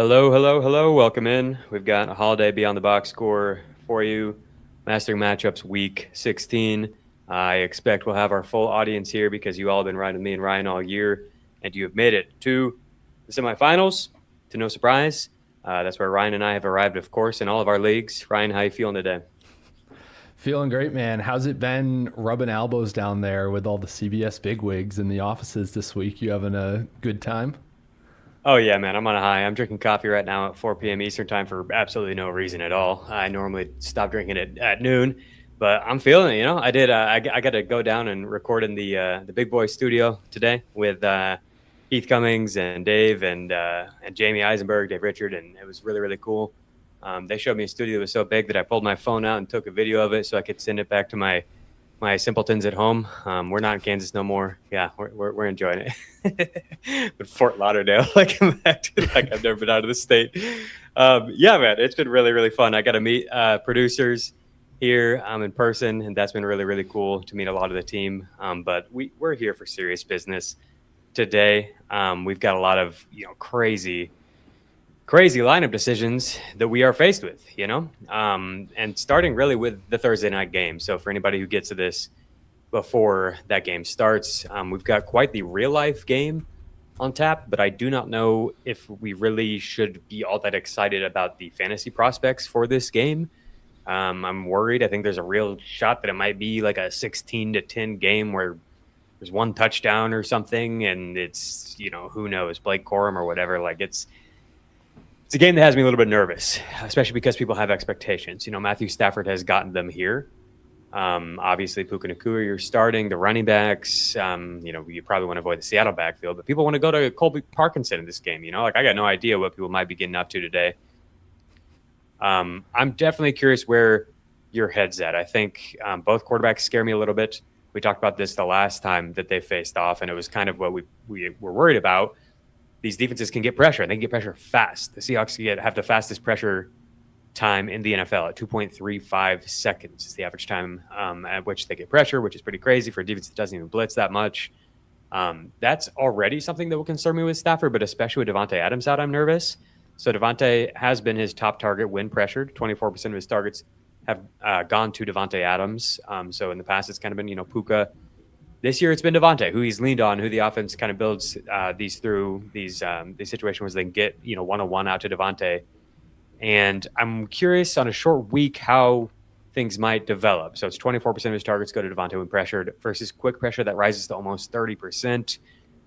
Hello, hello, hello. Welcome in. We've got a holiday beyond the box score for you. Mastering Matchups Week 16. I expect we'll have our full audience here because you all have been riding with me and Ryan all year, and you have made it to the semifinals, to no surprise. That's where Ryan and I have arrived, of course, in all of our leagues. Ryan, how you feeling today? Feeling great, man. How's it been rubbing elbows down there with all the CBS bigwigs in the offices this week? You having a good time? Oh yeah, man, I'm on a high. I'm drinking coffee right now at 4 p.m. Eastern time for absolutely no reason at all. I normally stop drinking it at noon, but I'm feeling it. I did. I got to go down and record in the Big Boy studio today with Heath Cummings and Dave and Jamie Eisenberg, Dave Richard, and it was really really cool. They showed me a studio that was so big that I pulled my phone out and took a video of it so I could send it back to my simpletons at home. We're not in Kansas no more. Yeah, we're enjoying it. But Fort Lauderdale, like I'm back to like I've never been out of the state. Yeah, man, it's been really really fun. I got to meet producers here in person, and that's been really really cool to meet a lot of the team. But we're here for serious business today. We've got a lot of crazy lineup decisions that we are faced with, and starting really with the Thursday night game. So for anybody who gets to this before that game starts, we've got quite the real life game on tap, but I do not know if we really should be all that excited about the fantasy prospects for this game. I'm worried. I think there's a real shot that it might be like a 16-10 game where there's one touchdown or something, and it's, who knows, Blake Corum or whatever. Like it's a game that has me a little bit nervous, especially because people have expectations. Matthew Stafford has gotten them here. Obviously, Puka Nacua, you're starting. The running backs, you probably want to avoid the Seattle backfield, but people want to go to Colby Parkinson in this game. I got no idea what people might be getting up to today. I'm definitely curious where your head's at. I think both quarterbacks scare me a little bit. We talked about this the last time that they faced off, and it was kind of what we were worried about. These defenses can get pressure, and they can get pressure fast. The Seahawks have the fastest pressure time in the NFL at 2.35 seconds is the average time at which they get pressure, which is pretty crazy for a defense that doesn't even blitz that much. That's already something that will concern me with Stafford, but especially with Devontae Adams out, I'm nervous. So Devontae has been his top target when pressured. 24% of his targets have gone to Devontae Adams. So in the past, it's kind of been, Puka. This year, it's been Devontae, who he's leaned on, who the offense kind of builds these situations where they can get, one-on-one out to Devontae. And I'm curious on a short week how things might develop. So it's 24% of his targets go to Devontae when pressured versus quick pressure that rises to almost 30%.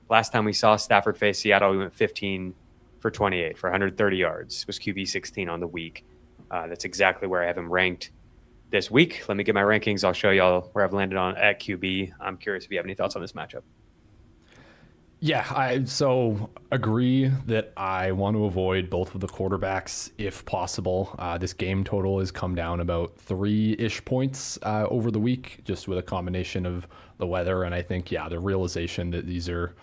Last time we saw Stafford face Seattle, we went 15 for 28 for 130 yards. It was QB 16 on the week. That's exactly where I have him ranked this week. Let me get my rankings. I'll show y'all where I've landed on at QB. I'm curious if you have any thoughts on this matchup. Yeah, I so agree that I want to avoid both of the quarterbacks if possible. This game total has come down about 3-ish points over the week, just with a combination of the weather. And I think, the realization that these are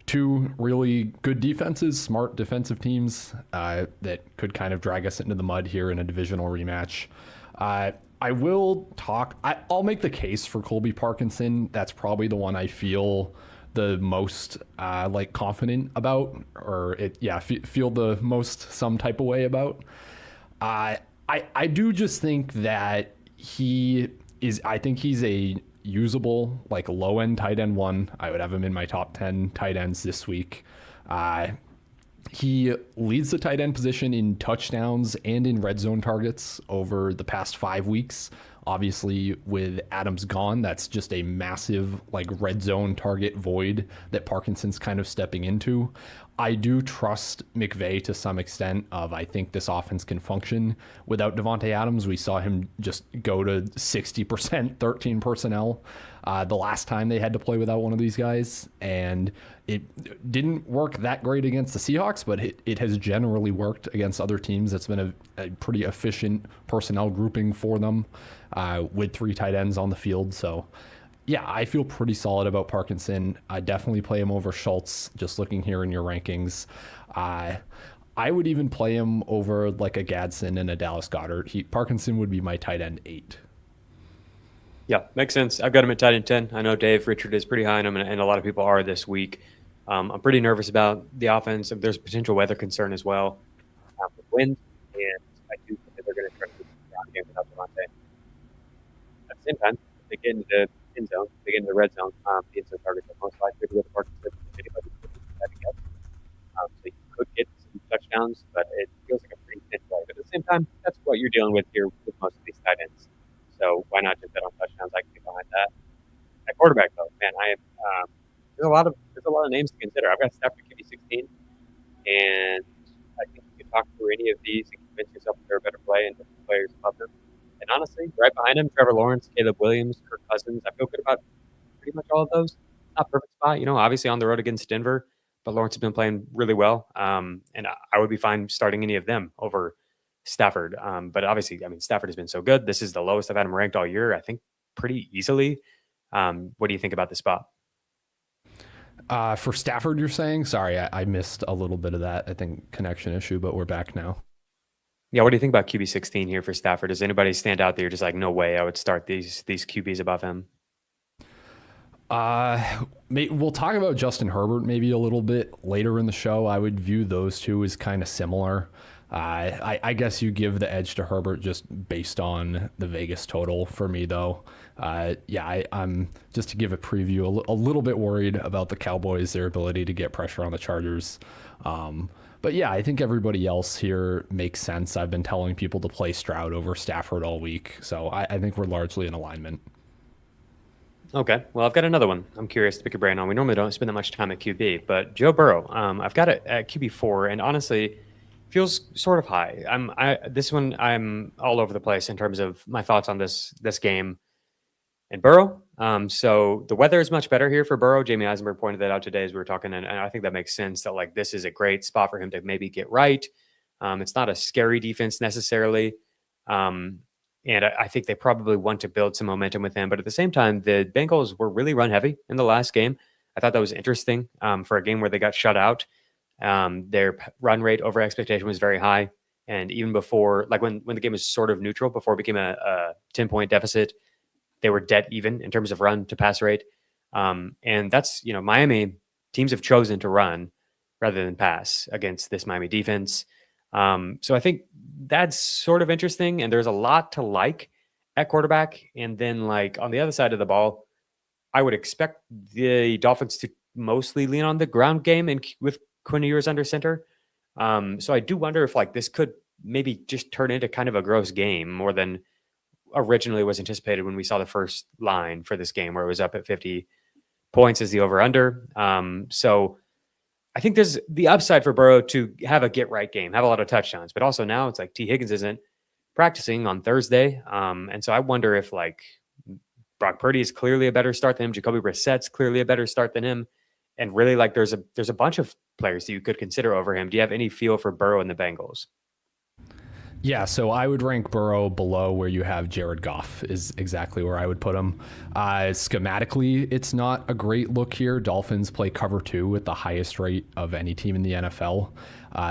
two really good defenses, smart defensive teams that could kind of drag us into the mud here in a divisional rematch. I'll make the case for Colby Parkinson. That's probably the one I feel the most confident about, or feel the most some type of way about. I do just think that I think he's a usable low end tight end one. I would have him in my top 10 tight ends this week. He leads the tight end position in touchdowns and in red zone targets over the past 5 weeks. Obviously, with Adams gone, that's just a massive red zone target void that Parkinson's kind of stepping into. I do trust McVay to some extent I think this offense can function without Devontae Adams. We saw him just go to 60%, 13 personnel the last time they had to play without one of these guys. And it didn't work that great against the Seahawks, but it has generally worked against other teams. It's been a pretty efficient personnel grouping for them with 3 tight ends on the field. So I feel pretty solid about Parkinson. I definitely play him over Schultz, just looking here in your rankings. I would even play him over a Gadsden and a Dallas Goedert. Parkinson would be my tight end 8. Yeah, makes sense. I've got him at tight end 10. I know Dave Richard is pretty high on him, and a lot of people are this week. I'm pretty nervous about the offense. There's a potential weather concern as well. wins, and I do think that they're going to try to lose the ground game without Devontae. At the same time, if they get into the end zone, if they get into the red zone, the end zone targets are most likely to go to more consistent than anybody had to get. So you could get some touchdowns, but it feels like a pretty thin play. But at the same time, that's what you're dealing with here with most of these tight ends. So why not just bet on touchdowns? I can get behind that. At quarterback, though, man, there's a lot of names to consider. I've got Stafford at QB 16, and I think you can talk through any of these and convince yourself that they're a better play and different players above them. And honestly, right behind him, Trevor Lawrence, Caleb Williams, Kirk Cousins. I feel good about pretty much all of those. Not perfect spot, obviously on the road against Denver, but Lawrence has been playing really well. And I would be fine starting any of them over Stafford. But obviously, Stafford has been so good. This is the lowest I've had him ranked all year, I think pretty easily. What do you think about the spot? For Stafford, you're saying? Sorry, I missed a little bit of that. I think connection issue, but we're back now. Yeah, what do you think about QB 16 here for Stafford? Does anybody stand out that you're just like, no way I would start these QBs above him? We'll talk about Justin Herbert maybe a little bit later in the show. I would view those two as kind of similar. I guess you give the edge to Herbert just based on the Vegas total for me, though. I'm just to give a preview, a little bit worried about the Cowboys, their ability to get pressure on the Chargers. But yeah, I think everybody else here makes sense. I've been telling people to play Stroud over Stafford all week, so I think we're largely in alignment. Okay, well, I've got another one I'm curious to pick your brain on. We normally don't spend that much time at QB, but Joe Burrow, I've got it at QB4, and honestly, feels sort of high. This one I'm all over the place in terms of my thoughts on this game and Burrow. So the weather is much better here for Burrow. Jamie Eisenberg pointed that out today as we were talking, and I think that makes sense that like this is a great spot for him to maybe get right. It's not a scary defense necessarily. And I think they probably want to build some momentum with him. But at the same time, the Bengals were really run heavy in the last game. I thought that was interesting for a game where they got shut out. Their run rate over expectation was very high. And even before, like when the game was sort of neutral, before it became a 10-point deficit, they were dead even in terms of run to pass rate. And that's, Miami teams have chosen to run rather than pass against this Miami defense. So I think that's sort of interesting. And there's a lot to like at quarterback. And then like on the other side of the ball, I would expect the Dolphins to mostly lean on the ground game and with Quinn Ewers under center. So I do wonder if like this could maybe just turn into kind of a gross game more than originally was anticipated when we saw the first line for this game where it was up at 50 points as the over under. So I think there's the upside for Burrow to have a get right game, have a lot of touchdowns, but also now it's like T. Higgins isn't practicing on Thursday. And so I wonder if like Brock Purdy is clearly a better start than him. Jacoby Brissett's clearly a better start than him. And really like there's a bunch of players that you could consider over him. Do you have any feel for Burrow and the Bengals? Yeah, so I would rank Burrow below where you have Jared Goff is exactly where I would put him. Schematically, it's not a great look here. Dolphins play cover 2 at the highest rate of any team in the NFL.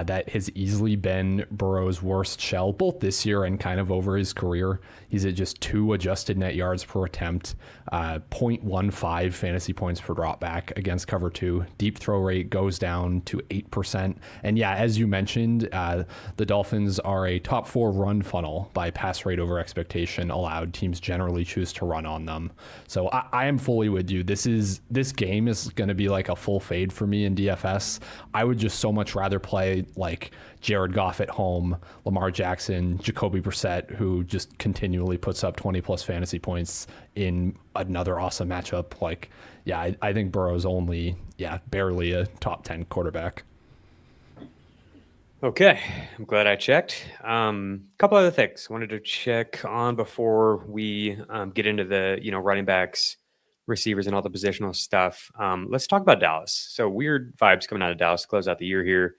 That has easily been Burrow's worst shell, both this year and kind of over his career. He's at just 2 adjusted net yards per attempt, 0.15 fantasy points per drop back against cover 2. Deep throw rate goes down to 8%. And yeah, as you mentioned, the Dolphins are a top 4 run funnel by pass rate over expectation allowed. Teams generally choose to run on them. So I am fully with you. This game is going to be like a full fade for me in DFS. I would just so much rather play like Jared Goff at home, Lamar Jackson, Jacoby Brissett, who just continually puts up 20 plus fantasy points in another awesome matchup. Like, yeah, I think Burrow's only, barely a top 10 quarterback. Okay, I'm glad I checked. A couple other things I wanted to check on before we get into the running backs, receivers, and all the positional stuff. Let's talk about Dallas. So weird vibes coming out of Dallas to close out the year here.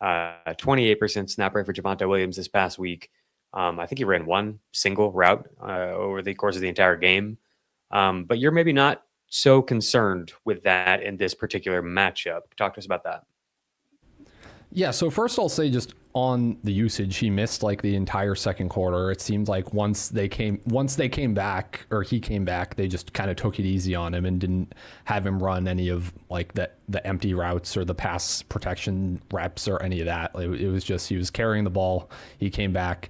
28% snap rate for Javonte Williams this past week. I think he ran one single route over the course of the entire game. But you're maybe not so concerned with that in this particular matchup. Talk to us about that. Yeah, so first I'll say just on the usage. He missed like the entire second quarter. It seemed like once they came back, or he came back, they just kind of took it easy on him and didn't have him run any of like the empty routes or the pass protection reps or any of that. It was just he was carrying the ball. He came back.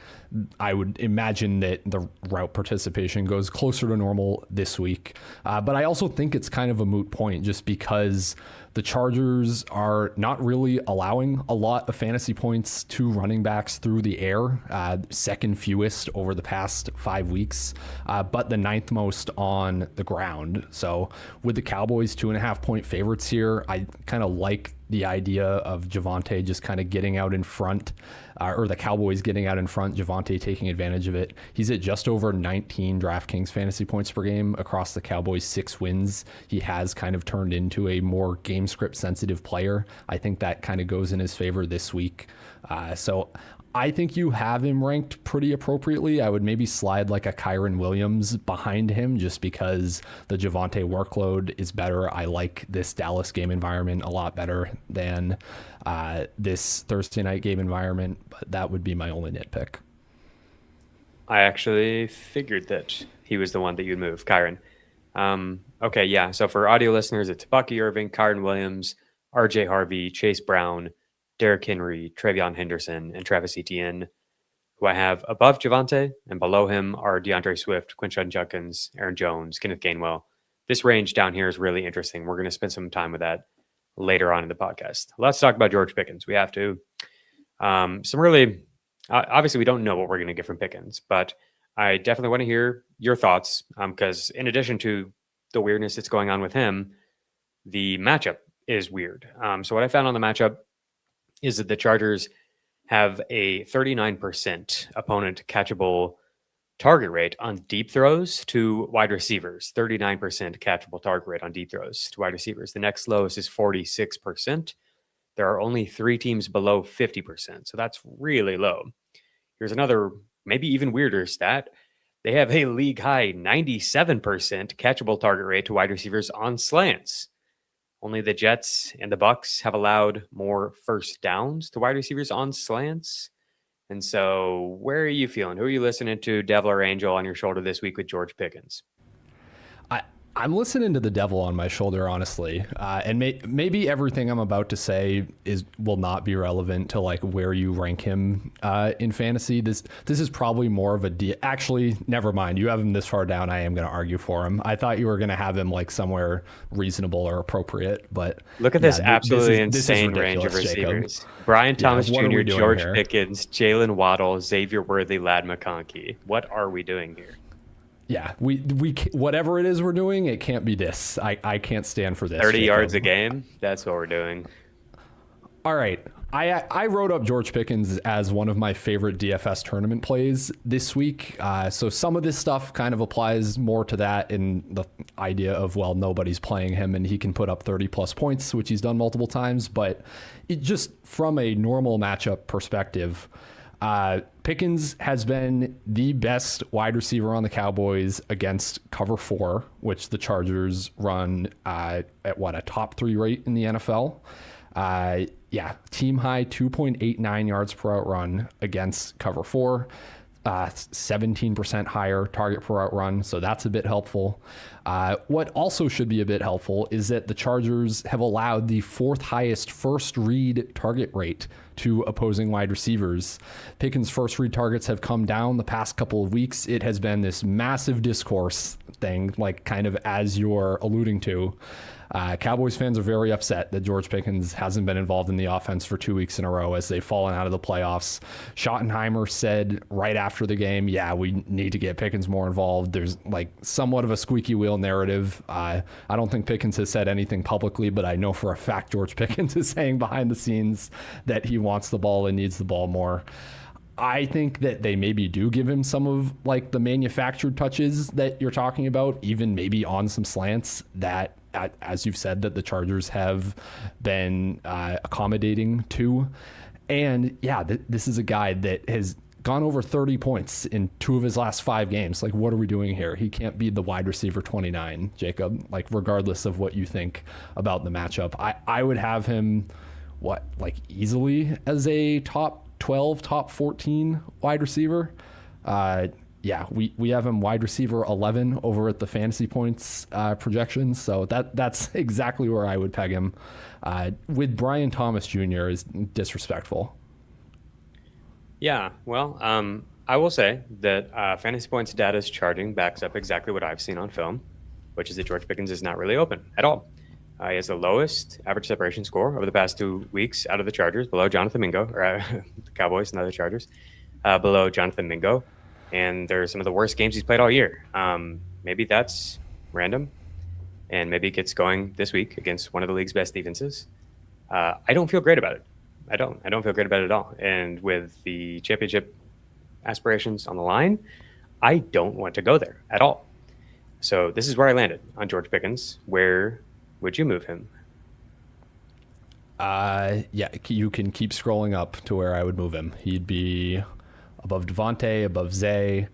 I would imagine that the route participation goes closer to normal this week. But I also think it's kind of a moot point just because the Chargers are not really allowing a lot of fantasy points to running backs through the air, second fewest over the past 5 weeks, but the ninth most on the ground. So with the Cowboys 2.5 point favorites here, I kind of like the idea of Javonte just kind of getting out in front, or the Cowboys getting out in front, Javonte taking advantage of it. He's at just over 19 DraftKings fantasy points per game across the Cowboys' 6 wins. He has kind of turned into a more game script sensitive player. I think that kind of goes in his favor this week. So I think you have him ranked pretty appropriately. I would maybe slide like a Kyron Williams behind him just because the Javonte workload is better. I like this Dallas game environment a lot better than this Thursday night game environment, but that would be my only nitpick. I actually figured that he was the one that you'd move, Kyron. Okay, yeah. So for audio listeners, it's Bucky Irving, Kyron Williams, RJ Harvey, Chase Brown, Derrick Henry, Travion Henderson, and Travis Etienne, who I have above Javonte, and below him are DeAndre Swift, Quinshon Judkins, Aaron Jones, Kenneth Gainwell. This range down here is really interesting. We're going to spend some time with that later on in the podcast. Let's talk about George Pickens. We have to. Some really, obviously, we don't know what we're going to get from Pickens, but I definitely want to hear your thoughts because in addition to the weirdness that's going on with him, the matchup is weird. So what I found on the matchup is that the Chargers have a 39% opponent catchable target rate on deep throws to wide receivers. 39% catchable target rate on deep throws to wide receivers. The next lowest is 46%. There are only 3 teams below 50%. So that's really low. Here's another, maybe even weirder stat. They have a league high 97% catchable target rate to wide receivers on slants. Only the Jets and the Bucks have allowed more first downs to wide receivers on slants. And so where are you feeling? Who are you listening to, devil or angel, on your shoulder this week with George Pickens? I'm listening to the devil on my shoulder, honestly. And maybe everything I'm about to say will not be relevant to like where you rank him in fantasy. This is probably more of a actually, never mind. You have him this far down. I am going to argue for him. I thought you were going to have him like somewhere reasonable or appropriate, but look at this absolutely insane range of receivers. Jacob. Brian Thomas Jr., George Pickens, Jalen Waddle, Xavier Worthy, Ladd McConkey. What are we doing here? Yeah, we whatever it is we're doing, it can't be this. I can't stand for this. 30 yards a game? That's what we're doing. All right. I wrote up George Pickens as one of my favorite DFS tournament plays this week. So some of this stuff kind of applies more to that in the idea of, well, nobody's playing him and he can put up 30 plus points, which he's done multiple times. But it just from a normal matchup perspective, Pickens has been the best wide receiver on the Cowboys against cover 4, which the Chargers run at a top 3 rate in the NFL. Team high 2.89 yards per out run against cover 4. 17% higher target per out run, so that's a bit helpful. What also should be a bit helpful is that the Chargers have allowed the 4th highest first read target rate to opposing wide receivers. Pickens' first read targets have come down the past couple of weeks. It has been this massive discourse thing, like kind of as you're alluding to. Cowboys fans are very upset that George Pickens hasn't been involved in the offense for 2 weeks in a row as they've fallen out of the playoffs. Schottenheimer said right after the game, yeah, we need to get Pickens more involved. There's like somewhat of a squeaky wheel narrative. I don't think Pickens has said anything publicly, but I know for a fact George Pickens is saying behind the scenes that he wants the ball and needs the ball more. I think that they maybe do give him some of like the manufactured touches that you're talking about, even maybe on some slants that, as you've said, that the Chargers have been accommodating to. And yeah, this is a guy that has gone over 30 points in 2 of his last 5 games. Like, what are we doing here? He can't be the wide receiver 29, Jacob, like regardless of what you think about the matchup. I would have him, easily as a top 12, top 14 wide receiver. Yeah, we have him wide receiver 11 over at the fantasy points projections. So that's exactly where I would peg him. With Brian Thomas Jr. is disrespectful. Yeah, well, I will say that fantasy points data's charting backs up exactly what I've seen on film, which is that George Pickens is not really open at all. He has the lowest average separation score over the past 2 weeks out of the Chargers, below Jonathan Mingo, or the Cowboys, not the Chargers, below Jonathan Mingo. And they're some of the worst games he's played all year. Maybe that's random, and maybe it gets going this week against one of the league's best defenses. I don't feel great about it. I don't feel great about it at all. And with the championship aspirations on the line, I don't want to go there at all. So this is where I landed on George Pickens. Where would you move him? Yeah, you can keep scrolling up to where I would move him. He'd be above Devontae, above Zay.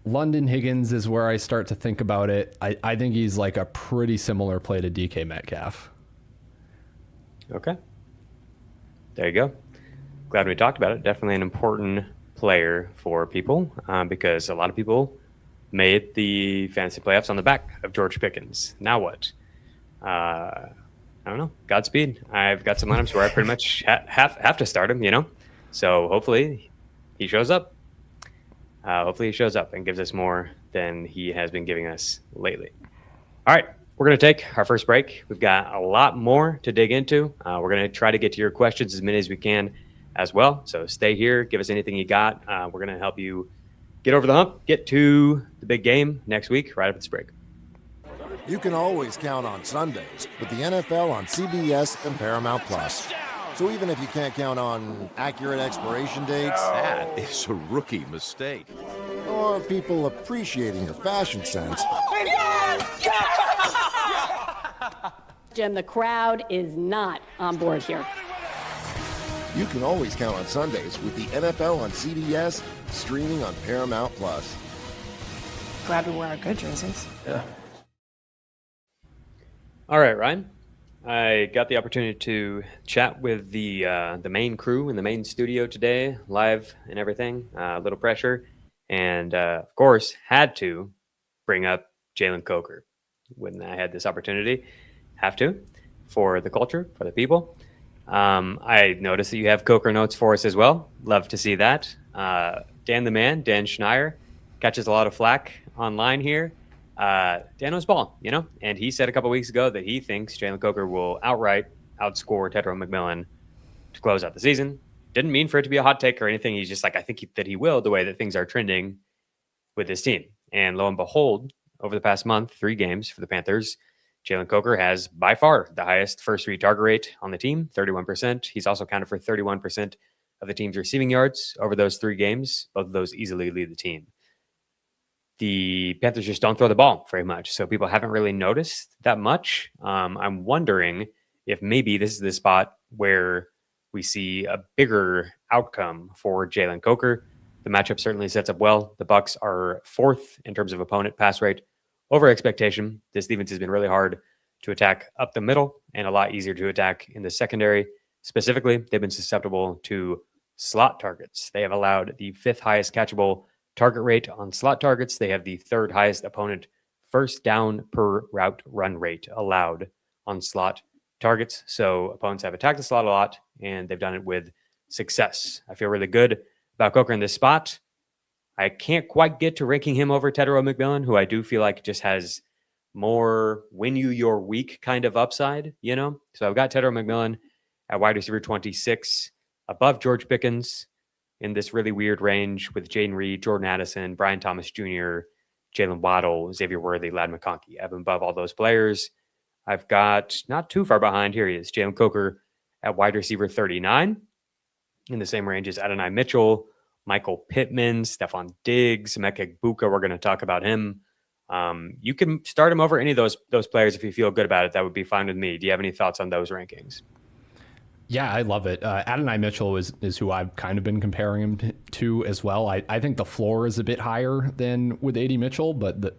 London Higgins is where I start to think about it. I think he's like a pretty similar play to DK Metcalf. Okay. There you go. Glad we talked about it. Definitely an important player for people because a lot of people made the fantasy playoffs on the back of George Pickens. Now what? I don't know. Godspeed. I've got some lineups where I pretty much have to start him, So hopefully he shows up. Hopefully he shows up and gives us more than he has been giving us lately. All right. We're going to take our first break. We've got a lot more to dig into. We're going to try to get to your questions as many as we can as well. So stay here. Give us anything you got. We're going to help you get over the hump, get to the big game next week, right after this break. You can always count on Sundays with the NFL on CBS and Paramount Plus. So even if you can't count on accurate expiration dates, that is a rookie mistake, or people appreciating your fashion sense, Jim, the crowd is not on board here. you can always count on Sundays with the NFL on CBS, streaming on Paramount Plus. Glad we wear our good jerseys. Yeah. All right, Ryan. I got the opportunity to chat with the main crew in the main studio today, live and everything. A little pressure, and of course, had to bring up Jalen Coker when I had this opportunity. Have to, for the culture, for the people. I noticed that you have Coker notes for us as well. Love to see that. Dan the man, Dan Schneier, catches a lot of flack online here. Dan knows ball, and he said a couple weeks ago that he thinks Jalen Coker will outright outscore Tedro McMillan to close out the season. Didn't mean for it to be a hot take or anything. He's just like, I think that he will, the way that things are trending with his team. And lo and behold, over the past month, 3 games for the Panthers, Jalen Coker has by far the highest first read target rate on the team, 31%. He's also counted for 31% of the team's receiving yards over those 3 games. Both of those easily lead the team. The Panthers just don't throw the ball very much, so people haven't really noticed that much. I'm wondering if maybe this is the spot where we see a bigger outcome for Jalen Coker. The matchup certainly sets up well. The Bucs are 4th in terms of opponent pass rate over expectation. This defense has been really hard to attack up the middle and a lot easier to attack in the secondary. Specifically, they've been susceptible to slot targets. They have allowed the 5th highest catchable target rate on slot targets. They have the 3rd highest opponent first down per route run rate allowed on slot targets. So opponents have attacked the slot a lot, and they've done it with success. I feel really good about Coker in this spot. I can't quite get to ranking him over Tedro McMillan, who I do feel like just has more win you your week kind of upside, So I've got Tedro McMillan at wide receiver 26, above George Pickens in this really weird range with Jaden Reed, Jordan Addison, Brian Thomas Jr., Jalen Waddle, Xavier Worthy, Lad McConkey. I'm above all those players. I've got not too far behind. Here he is, Jalen Coker at wide receiver 39, in the same range as Adonai Mitchell, Michael Pittman, Stephon Diggs, Emeka Egbuka. We're going to talk about him. You can start him over any of those players if you feel good about it. That would be fine with me. Do you have any thoughts on those rankings? Yeah, I love it. Adonai Mitchell is who I've kind of been comparing him to as well. I think the floor is a bit higher than with AD Mitchell, but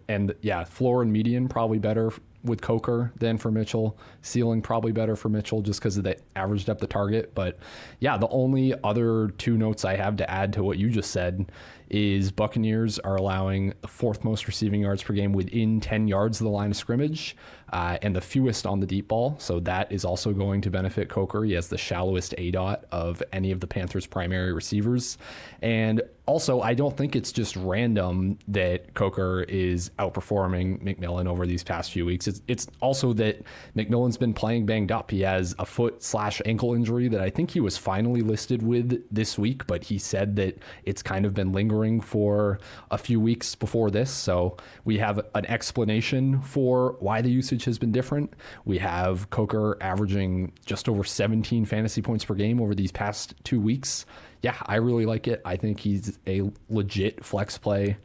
floor and median probably better with Coker than for Mitchell. Ceiling probably better for Mitchell just because of the average depth of target. But yeah, the only other two notes I have to add to what you just said is Buccaneers are allowing the fourth most receiving yards per game within 10 yards of the line of scrimmage, and the fewest on the deep ball. So that is also going to benefit Coker. He has the shallowest ADOT of any of the Panthers' primary receivers. And also, I don't think it's just random that Coker is outperforming McMillan over these past few weeks. It's also that McMillan's been playing banged up. He has a foot/ankle injury that I think he was finally listed with this week, but he said that it's kind of been lingering for a few weeks before this. So we have an explanation for why the usage has been different. We have Coker averaging just over 17 fantasy points per game over these past 2 weeks. Yeah, I really like it. I think he's a legit flex play.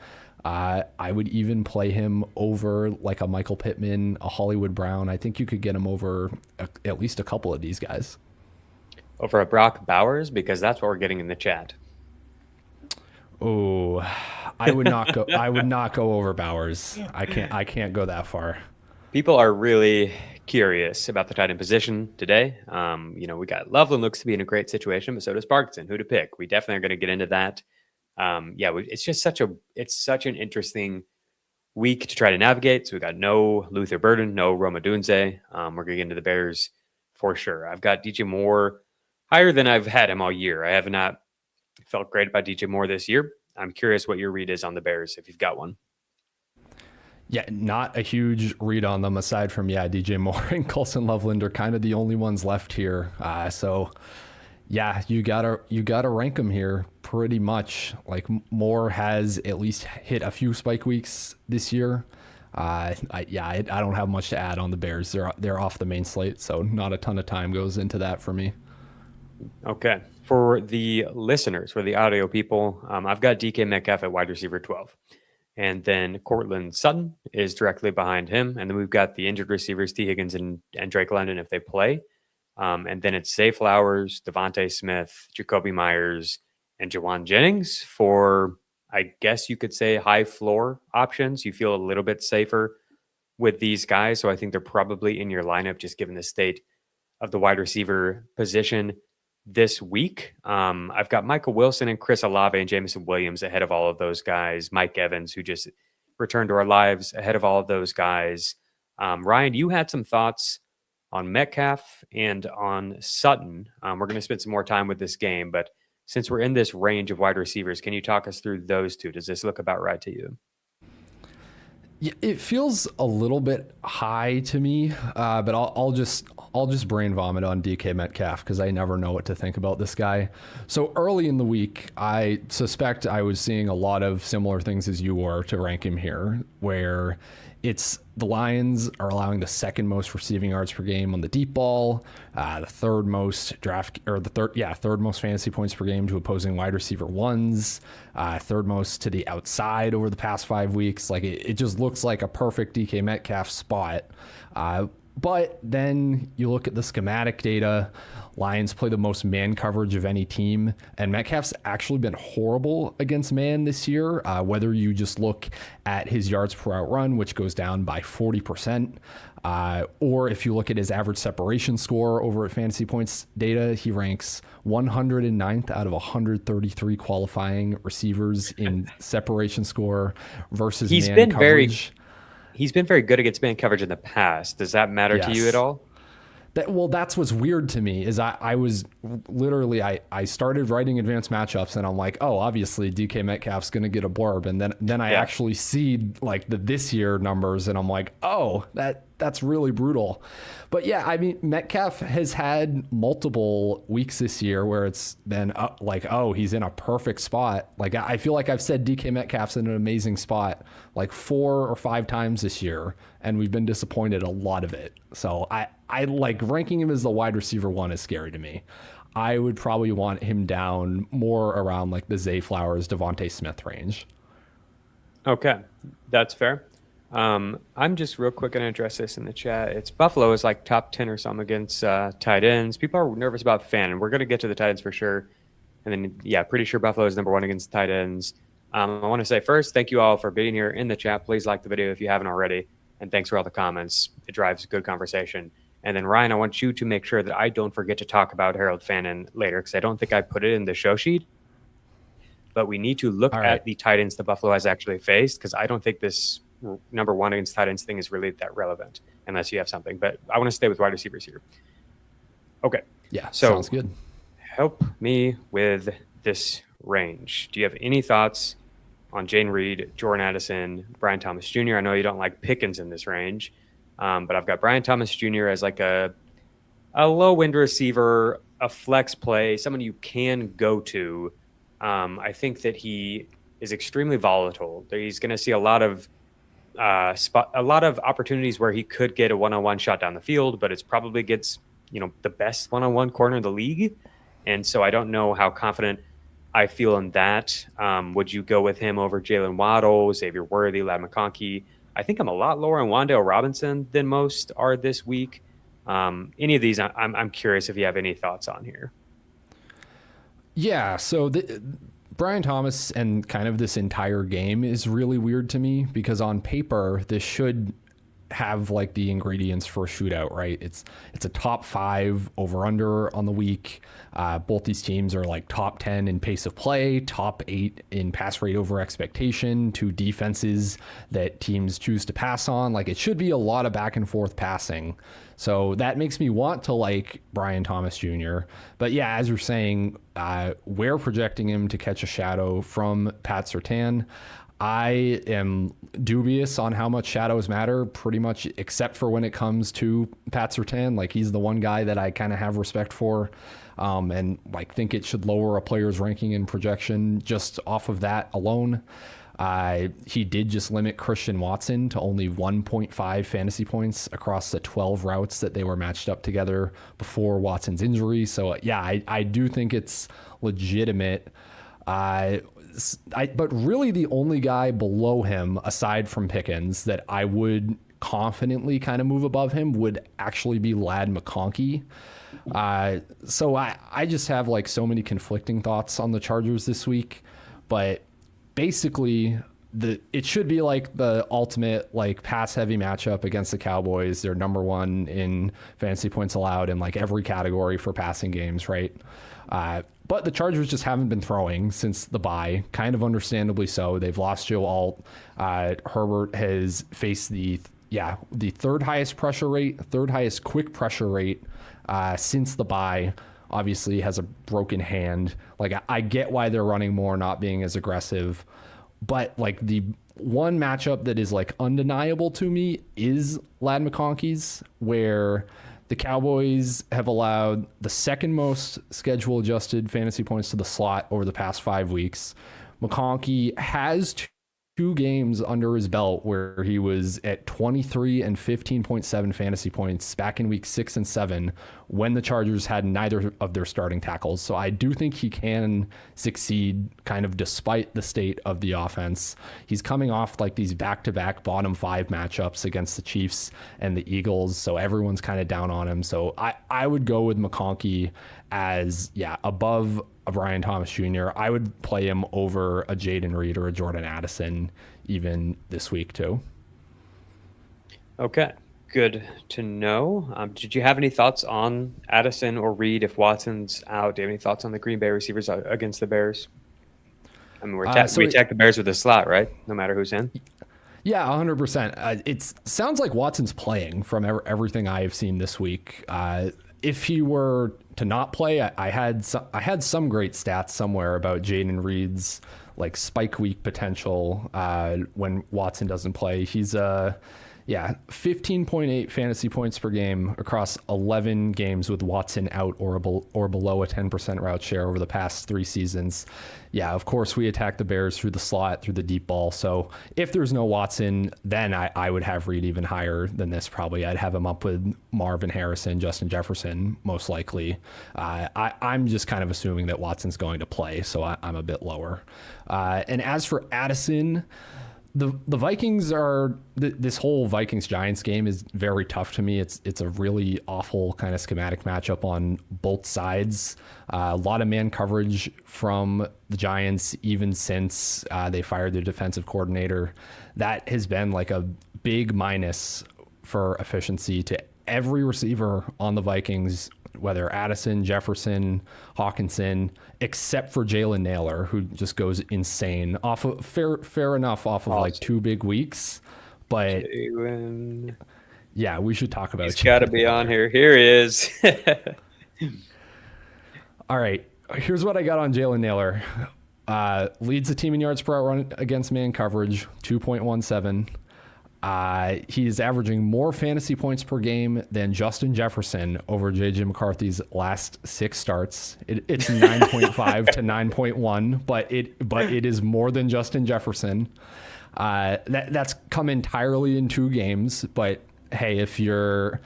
I would even play him over like a Michael Pittman, a Hollywood Brown. I think you could get him over at least a couple of these guys. Over a Brock Bowers, because that's what we're getting in the chat. Oh, I would not go. I would not go over Bowers. I can't go that far. People are really curious about the tight end position today. We got Loveland looks to be in a great situation, but so does Parkinson. Who to pick? We definitely are going to get into that. It's just such an interesting week to try to navigate. So we got no Luther Burden, no Roma Dunze. We're going to get into the Bears for sure. I've got DJ Moore higher than I've had him all year. I have not felt great about DJ Moore this year. I'm curious what your read is on the Bears, if you've got one. Yeah, not a huge read on them aside from, DJ Moore and Colson Loveland are kind of the only ones left here. So yeah, you gotta rank them here pretty much. Like Moore has at least hit a few spike weeks this year. I don't have much to add on the Bears. They're off the main slate, so not a ton of time goes into that for me. Okay. For the listeners, for the audio people, I've got DK Metcalf at wide receiver 12. And then Cortland Sutton is directly behind him. And then we've got the injured receivers, T. Higgins and Drake London, if they play. And then it's Zay Flowers, Devontae Smith, Jacoby Myers, and Jawan Jennings for, I guess you could say, high floor options. You feel a little bit safer with these guys. So I think they're probably in your lineup, just given the state of the wide receiver position this week. I've got Michael Wilson and Chris Olave and Jameson Williams ahead of all of those guys. Mike Evans, who just returned to our lives, ahead of all of those guys. Ryan, you had some thoughts on Metcalf and on Sutton. We're going to spend some more time with this game, but since we're in this range of wide receivers, can you talk us through those two? Does this look about right to you? Yeah, it feels a little bit high to me, but I'll just brain vomit on DK Metcalf because I never know what to think about this guy. So early in the week, I suspect I was seeing a lot of similar things as you were to rank him here, where it's the Lions are allowing the second most receiving yards per game on the deep ball, the third most third most fantasy points per game to opposing wide receiver ones, third most to the outside over the past 5 weeks. Like it just looks like a perfect DK Metcalf spot. But then you look at the schematic data, Lions play the most man coverage of any team, and Metcalf's actually been horrible against man this year, whether you just look at his yards per out run, which goes down by 40%, or if you look at his average separation score over at Fantasy Points data, he ranks 109th out of 133 qualifying receivers in separation score versus man coverage. He's been very good against man coverage in the past. Does that matter to you at all? That's what's weird to me is I was literally, I started writing advanced matchups and I'm like, oh, obviously DK Metcalf's going to get a blurb. And then I actually see like the this year numbers and I'm like, oh, that's really brutal. But yeah, I mean, Metcalf has had multiple weeks this year where it's been he's in a perfect spot. Like I feel like I've said DK Metcalf's in an amazing spot like 4 or 5 times this year, and we've been disappointed a lot of it. So I like ranking him as the wide receiver 1 is scary to me. I would probably want him down more around like the Zay Flowers, Devontae Smith range. Okay, that's fair. I'm just real quick going to address this in the chat. It's Buffalo is like top 10 or something against tight ends. People are nervous about Fan, and we're going to get to the tight ends for sure. And then, pretty sure Buffalo is number 1 against tight ends. I want to say first, thank you all for being here in the chat. Please like the video if you haven't already. And thanks for all the comments. It drives good conversation. And then, Ryan, I want you to make sure that I don't forget to talk about Harold Fannin later, because I don't think I put it in the show sheet. But we need to look at the tight ends the Buffalo has actually faced, because I don't think this number one against tight ends thing is really that relevant, unless you have something. But I want to stay with wide receivers here. Okay. Yeah, so sounds good. Help me with this range. Do you have any thoughts on Jayden Reed, Jordan Addison, Brian Thomas Jr.? I know you don't like Pickens in this range, but I've got Brian Thomas Jr. as like a low-end receiver, a flex play, someone you can go to. I think that he is extremely volatile. He's going to see a lot of opportunities where he could get a one-on-one shot down the field, but it's probably gets the best one-on-one corner in the league. And so I don't know how confident I feel in that. Would you go with him over Jalen Waddle, Xavier Worthy, Ladd McConkey? I think I'm a lot lower on Wan'Dale Robinson than most are this week. Any of these, I'm curious if you have any thoughts on here. Yeah, so Brian Thomas and kind of this entire game is really weird to me, because on paper, this should have like the ingredients for a shootout, right? It's a top 5 over-under on the week. Both these teams are like top 10 in pace of play, top 8 in pass rate over expectation, 2 defenses that teams choose to pass on. Like, it should be a lot of back and forth passing. So that makes me want to like Brian Thomas Jr. But yeah, as you're saying, we're projecting him to catch a shadow from Pat Surtain. I am dubious on how much shadows matter, pretty much except for when it comes to Pat Surtain. Like, he's the one guy that I kind of have respect for, and like think it should lower a player's ranking and projection just off of that alone. He did just limit Christian Watson to only 1.5 fantasy points across the 12 routes that they were matched up together before Watson's injury. So yeah, I do think it's legitimate. But really the only guy below him, aside from Pickens, that I would confidently kind of move above him would actually be Ladd McConkey. So I just have like so many conflicting thoughts on the Chargers this week, but basically it should be like the ultimate like pass heavy matchup against the Cowboys. They're number 1 in fantasy points allowed in like every category for passing games, right? But the Chargers just haven't been throwing since the bye, kind of understandably so. They've lost Joe Alt. Herbert has faced the third highest pressure rate, third highest quick pressure rate since the bye. Obviously has a broken hand. Like, I get why they're running more, not being as aggressive. But like the one matchup that is like undeniable to me is Ladd McConkey's, where the Cowboys have allowed the second most schedule adjusted fantasy points to the slot over the past 5 weeks. McConkey has 2 games under his belt where he was at 23 and 15.7 fantasy points back in week 6 and 7 when the Chargers had neither of their starting tackles. So I do think he can succeed kind of despite the state of the offense. He's coming off like these back-to-back bottom 5 matchups against the Chiefs and the Eagles. So everyone's kind of down on him. So I would go with McConkey as, above a Brian Thomas Jr. I would play him over a Jayden Reed or a Jordan Addison even this week too. Okay, good to know. Did you have any thoughts on Addison or Reed if Watson's out? Do you have any thoughts on the Green Bay receivers against the Bears? I mean, we attack the Bears with a slot, right? No matter who's in. Yeah, 100%. It sounds like Watson's playing from everything I have seen this week. If he were to not play, I had some great stats somewhere about Jayden Reed's like spike week potential when Watson doesn't play. He's 15.8 fantasy points per game across 11 games with Watson out or below a 10% route share over the past 3 seasons. Yeah, of course we attack the Bears through the slot, through the deep ball. So if there's no Watson, then I would have Reed even higher than this probably. I'd have him up with Marvin Harrison, Justin Jefferson, most likely. I'm just kind of assuming that Watson's going to play, so I'm a bit lower. And as for Addison, the Vikings are this whole Vikings-Giants game is very tough to me. It's a really awful kind of schematic matchup on both sides. A lot of man coverage from the Giants, even since they fired their defensive coordinator. That has been like a big minus for efficiency to every receiver on the Vikings, whether Addison, Jefferson, Hawkinson, except for Jalen Naylor, who just goes insane off of fair enough off of like 2 big weeks. But yeah, we should talk about it. He's got to be on here. Here he is. All right. Here's what I got on Jalen Naylor. Leads the team in yards per out run against man coverage, 2.17. He is averaging more fantasy points per game than Justin Jefferson over J.J. McCarthy's last 6 starts. It's 9.5 to 9.1, but it is more than Justin Jefferson. That's come entirely in 2 games. But hey, if you're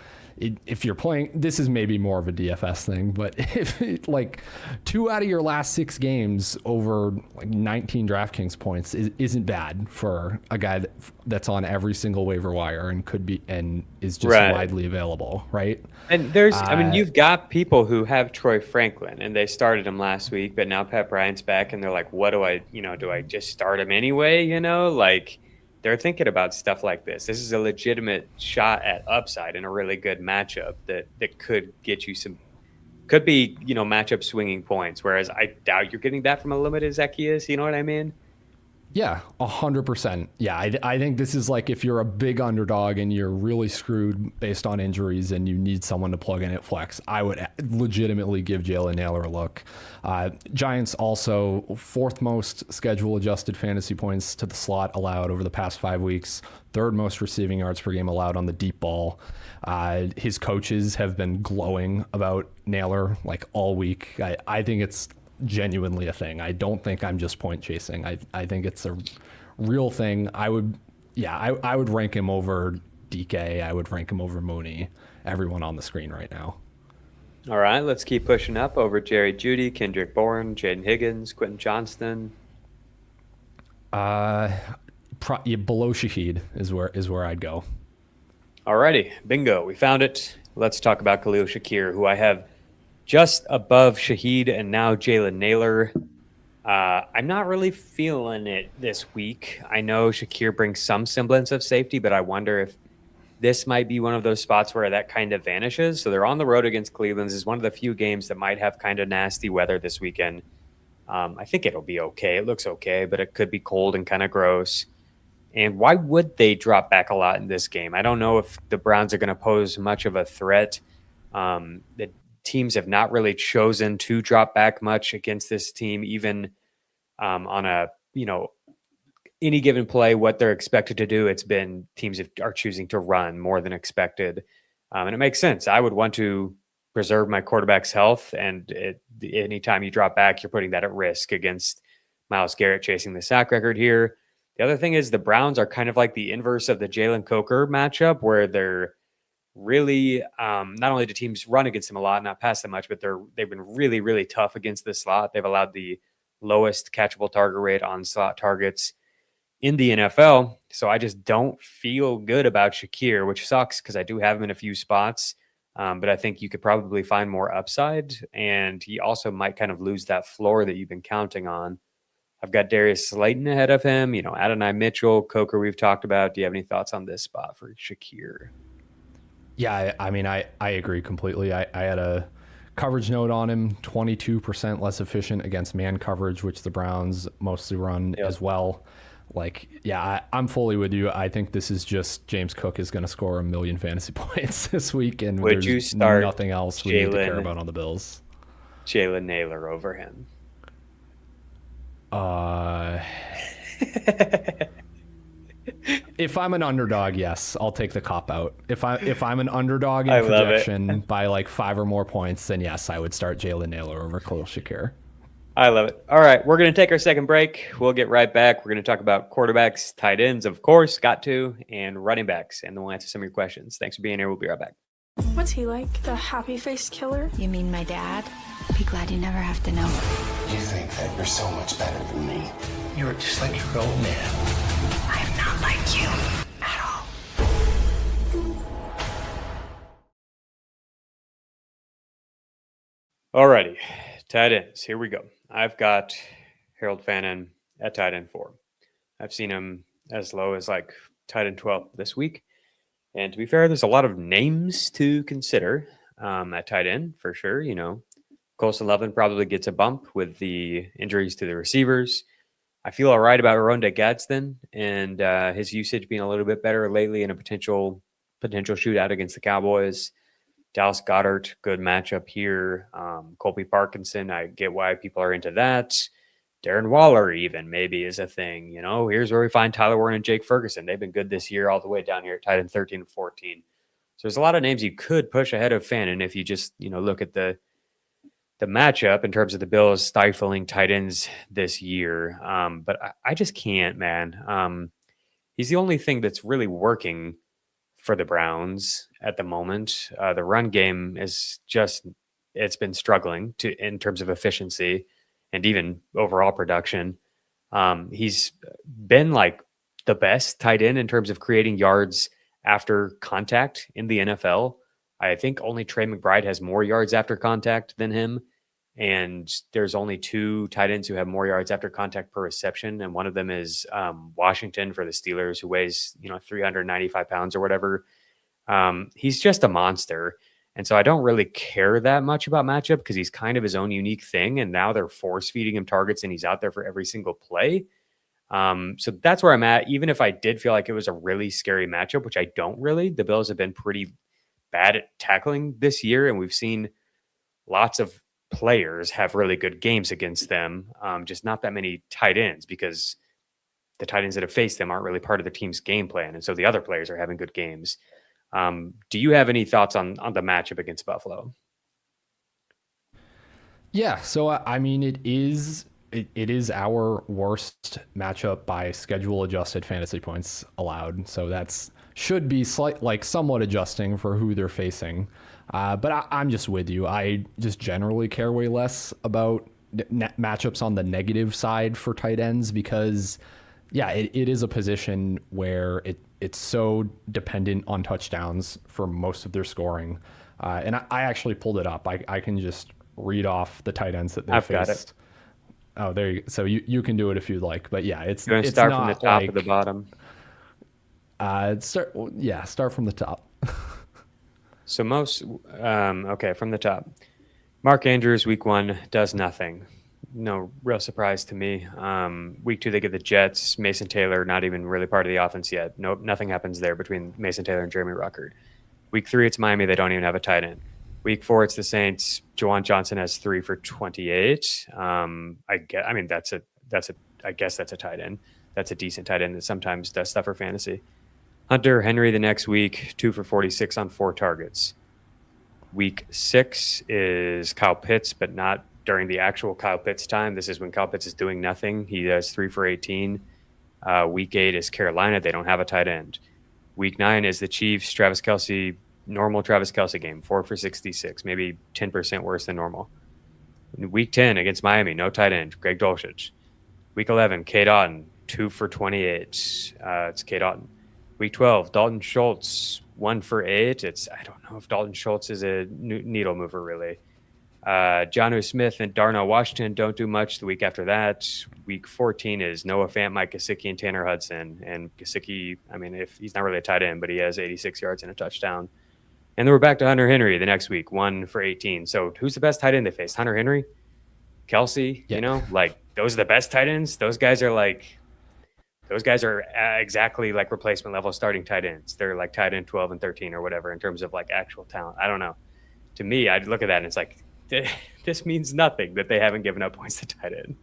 playing, this is maybe more of a DFS thing, but if like 2 out of your last 6 games over like 19 DraftKings points isn't bad for a guy that's on every single waiver wire and could be and is just widely available, right? And you've got people who have Troy Franklin and they started him last week, but now Pat Bryant's back and they're like, what do I just start him anyway? Like, they're thinking about stuff like this. This is a legitimate shot at upside in a really good matchup that could get you could be, matchup swinging points. Whereas I doubt you're getting that from a limited Zacchaeus. You know what I mean? Yeah, 100%. Yeah, I think this is like if you're a big underdog and you're really screwed based on injuries and you need someone to plug in at flex, I would legitimately give Jalen Naylor a look. Giants also 4th most schedule adjusted fantasy points to the slot allowed over the past 5 weeks, 3rd most receiving yards per game allowed on the deep ball. His coaches have been glowing about Naylor like all week. I think it's genuinely a thing. I don't think I'm just point chasing. I think it's a real thing. I would rank him over DK. I would rank him over Mooney. Everyone on the screen right now. All right, let's keep pushing up over Jerry Jeudy, Kendrick Bourne, Jaden Higgins, Quentin Johnston. Below Shaheed is where I'd go. Alrighty, bingo. We found it. Let's talk about Khalil Shakir, who I have just above Shaheed and now Jalen Naylor. I'm not really feeling it this week. I know Shakir brings some semblance of safety, but I wonder if this might be one of those spots where that kind of vanishes. So they're on the road against Cleveland. This is one of the few games that might have kind of nasty weather this weekend. I think it'll be okay. It looks okay, but it could be cold and kind of gross. And why would they drop back a lot in this game? I don't know if the Browns are going to pose much of a threat. The teams have not really chosen to drop back much against this team, even on a, any given play, what they're expected to do. It's been teams are choosing to run more than expected. And it makes sense. I would want to preserve my quarterback's health. And anytime you drop back, you're putting that at risk against Myles Garrett chasing the sack record here. The other thing is the Browns are kind of like the inverse of the Jalen Coker matchup, where they're really not only do teams run against them a lot, not pass them much, but they've been really, really tough against the slot. They've allowed the lowest catchable target rate on slot targets in the NFL. So I just don't feel good about Shakir, which sucks because I do have him in a few spots. But I think you could probably find more upside, and he also might kind of lose that floor that you've been counting on. I've got Darius Slayton ahead of him, Adonai Mitchell, Coker we've talked about. Do you have any thoughts on this spot for Shakir? Yeah, I agree completely. I had a coverage note on him, 22% less efficient against man coverage, which the Browns mostly run as well. I'm fully with you. I think this is just James Cook is going to score 1 million fantasy points this week, and would you start nothing else we need to care about on the Bills. Jalen Naylor over him. If I'm an underdog, yes, I'll take the cop out. If I'm an underdog in projection by like 5 or more points, then yes, I would start Jalen Naylor over Khalil Shakir. I love it. All right, we're going to take our second break. We'll get right back. We're going to talk about quarterbacks, tight ends, of course, got to, and running backs, and then we'll answer some of your questions. Thanks for being here. We'll be right back. What's he like? The happy-faced killer? You mean my dad? Be glad you never have to know. You think that you're so much better than me. You're just like your old man. I am not like you at all. Alrighty, tight ends. Here we go. I've got Harold Fannin at tight end 4. I've seen him as low as like tight end 12 this week. And to be fair, there's a lot of names to consider at tight end for sure. Colson Levin probably gets a bump with the injuries to the receivers. I feel all right about Ronda Gadsden and his usage being a little bit better lately in a potential shootout against the Cowboys. Dallas Goedert, good matchup here. Colby Parkinson, I get why people are into that. Darren Waller even maybe is a thing. Here's where we find Tyler Warren and Jake Ferguson. They've been good this year all the way down here at tight end 13 and 14. So there's a lot of names you could push ahead of Fannin if you just, look at the matchup in terms of the Bills stifling tight ends this year. But I just can't, man. He's the only thing that's really working for the Browns at the moment. The run game is it's been struggling in terms of efficiency and even overall production. He's been like the best tight end in terms of creating yards after contact in the NFL. I think only Trey McBride has more yards after contact than him. And there's only 2 tight ends who have more yards after contact per reception. And one of them is Washington for the Steelers, who weighs, 395 pounds or whatever. He's just a monster. And so I don't really care that much about matchup because he's kind of his own unique thing. And now they're force feeding him targets and he's out there for every single play. So that's where I'm at. Even if I did feel like it was a really scary matchup, which I don't really, the Bills have been pretty bad at tackling this year. And we've seen lots of players have really good games against them. Just not that many tight ends because the tight ends that have faced them aren't really part of the team's game plan. And so the other players are having good games. Do you have any thoughts on the matchup against Buffalo? Yeah, so I mean, it is our worst matchup by schedule adjusted fantasy points allowed. So that's should be somewhat adjusting for who they're facing. But I'm just with you. I just generally care way less about matchups on the negative side for tight ends because, yeah, it is a position where it's so dependent on touchdowns for most of their scoring. And I actually pulled it up. I can just read off the tight ends that they faced. Got it. Oh, there you go. So you can do it if you'd like. But yeah, it's you want to start from the top or the bottom? Start from the top. So from the top. Mark Andrews, week 1, does nothing. No real surprise to me. Week 2, they get the Jets. Mason Taylor, not even really part of the offense yet. Nope, nothing happens there between Mason Taylor and Jeremy Ruckert. Week 3, it's Miami. They don't even have a tight end. Week 4, it's the Saints. Juwan Johnson has 3 for 28. I guess that's a tight end. That's a decent tight end that sometimes does stuff for fantasy. Hunter Henry the next week, 2 for 46 on 4 targets. Week 6 is Kyle Pitts, but not during the actual Kyle Pitts time. This is when Kyle Pitts is doing nothing. He has 3 for 18. Week 8 is Carolina. They don't have a tight end. Week 9 is the Chiefs, Travis Kelce, normal Travis Kelce game, 4 for 66, maybe 10% worse than normal. Week 10 against Miami, no tight end, Greg Dulcich. Week 11, Cade Otton, 2 for 28. It's Cade Otton. Week 12, Dalton Schultz, 1 for 8. I don't know if Dalton Schultz is a needle mover, really. Jonnu Smith and Darnell Washington don't do much the week after that. Week 14 is Noah Fant, Mike Gesicki, and Tanner Hudson. And Gesicki, if he's not really a tight end, but he has 86 yards and a touchdown. And then we're back to Hunter Henry the next week, 1 for 18. So who's the best tight end they faced? Hunter Henry? Kelce? Yeah. Those are the best tight ends? Those guys are exactly like replacement level starting tight ends. They're like tight end 12 and 13 or whatever in terms of like actual talent. I don't know. To me, I'd look at that and it's like, this means nothing that they haven't given up points to tight end.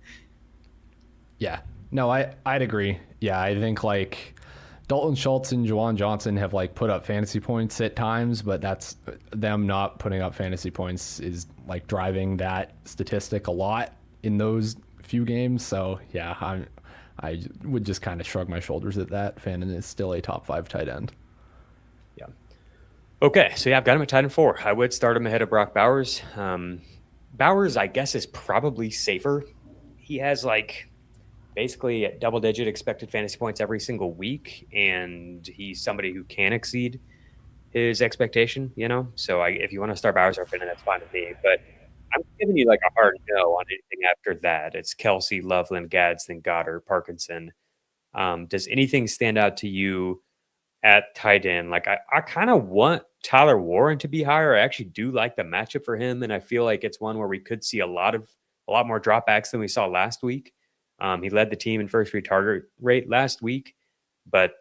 Yeah. No, I'd agree. Yeah, I think like Dalton Schultz and Juwan Johnson have like put up fantasy points at times, but that's them not putting up fantasy points is like driving that statistic a lot in those few games. So yeah, I would just kind of shrug my shoulders at that. Fannin is still a top 5 tight end. Yeah. Okay, so yeah, I've got him at tight end 4. I would start him ahead of Brock Bowers. Bowers, I guess, is probably safer. He has like basically double-digit expected fantasy points every single week, and he's somebody who can exceed his expectation, So if you want to start Bowers or Fannin, that's fine with me. But I'm giving you like a hard no on anything after that. It's Kelce, Loveland, Gadsden, Goddard, Parkinson. Does anything stand out to you at tight end. Like I kind of want Tyler Warren to be higher. I actually do like the matchup for him, and I feel like it's one where we could see a lot more dropbacks than we saw last week. He led the team in first read target rate last week, but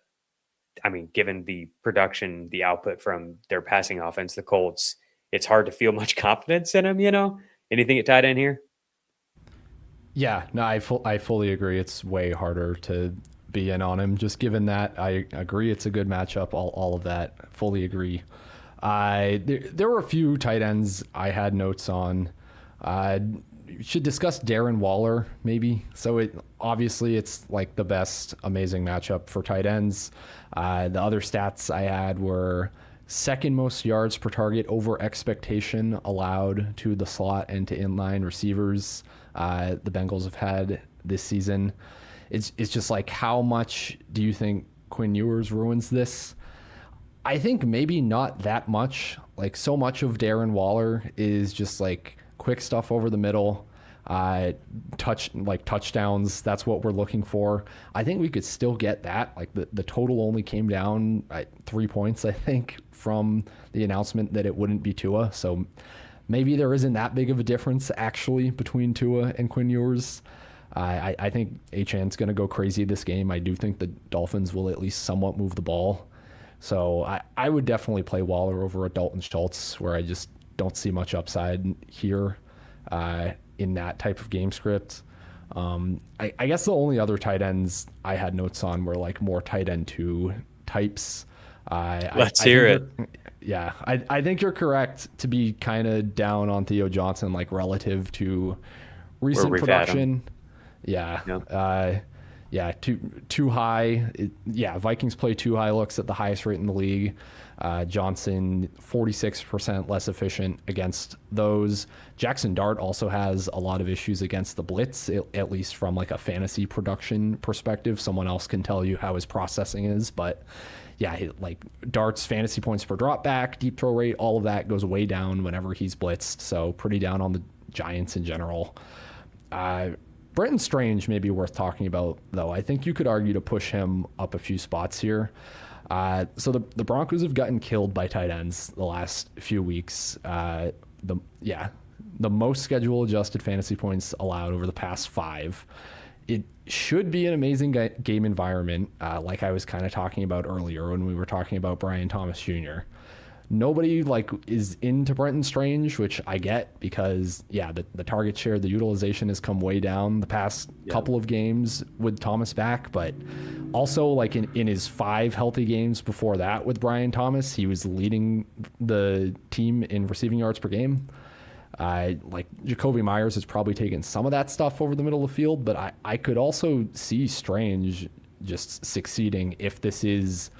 I mean, given the production, the output from their passing offense, the Colts, it's hard to feel much confidence in him. Anything at tight end here? Yeah, no, I fully agree. It's way harder to be in on him. Just given that, I agree it's a good matchup. All of that, fully agree. There were a few tight ends I had notes on. Should discuss Darren Waller maybe. So obviously it's like the best amazing matchup for tight ends. The other stats I had were second most yards per target over expectation allowed to the slot and to inline receivers the Bengals have had this season. It's just like, how much do you think Quinn Ewers ruins this? I think maybe not that much. Like, so much of Darren Waller is just like quick stuff over the middle, touchdowns. That's what we're looking for. I think we could still get that. Like the total only came down at 3 points, I think, from the announcement that it wouldn't be Tua. So maybe there isn't that big of a difference actually between Tua and Quinn Ewers. I think Achan's going to go crazy this game. I do think the Dolphins will at least somewhat move the ball. So I would definitely play Waller over a Dalton Schultz, where I just don't see much upside here in that type of game script. I guess the only other tight ends I had notes on were like more tight end 2 types. Let's hear it. Yeah, I think you're correct to be kind of down on Theo Johnson, like relative to recent production. Yeah. Yep. Too high. Vikings play too high looks at the highest rate in the league. Johnson, 46% less efficient against those. Jackson Dart also has a lot of issues against the blitz, at least from like a fantasy production perspective. Someone else can tell you how his processing is, but yeah, like Dart's fantasy points per drop back, deep throw rate, all of that goes way down whenever he's blitzed. So pretty down on the Giants in general. Brenton Strange may be worth talking about, though. I think you could argue to push him up a few spots here. So the Broncos have gotten killed by tight ends the last few weeks. The most schedule adjusted fantasy points allowed over the past 5. It should be an amazing game environment, like I was kind of talking about earlier when we were talking about Brian Thomas Jr. Nobody is into Brenton Strange, which I get because the target share, the utilization has come way down the past couple of games with Thomas back, but also in his 5 healthy games before that with Brian Thomas, he was leading the team in receiving yards per game. Jacoby Myers has probably taken some of that stuff over the middle of the field, but I could also see Strange just succeeding if this is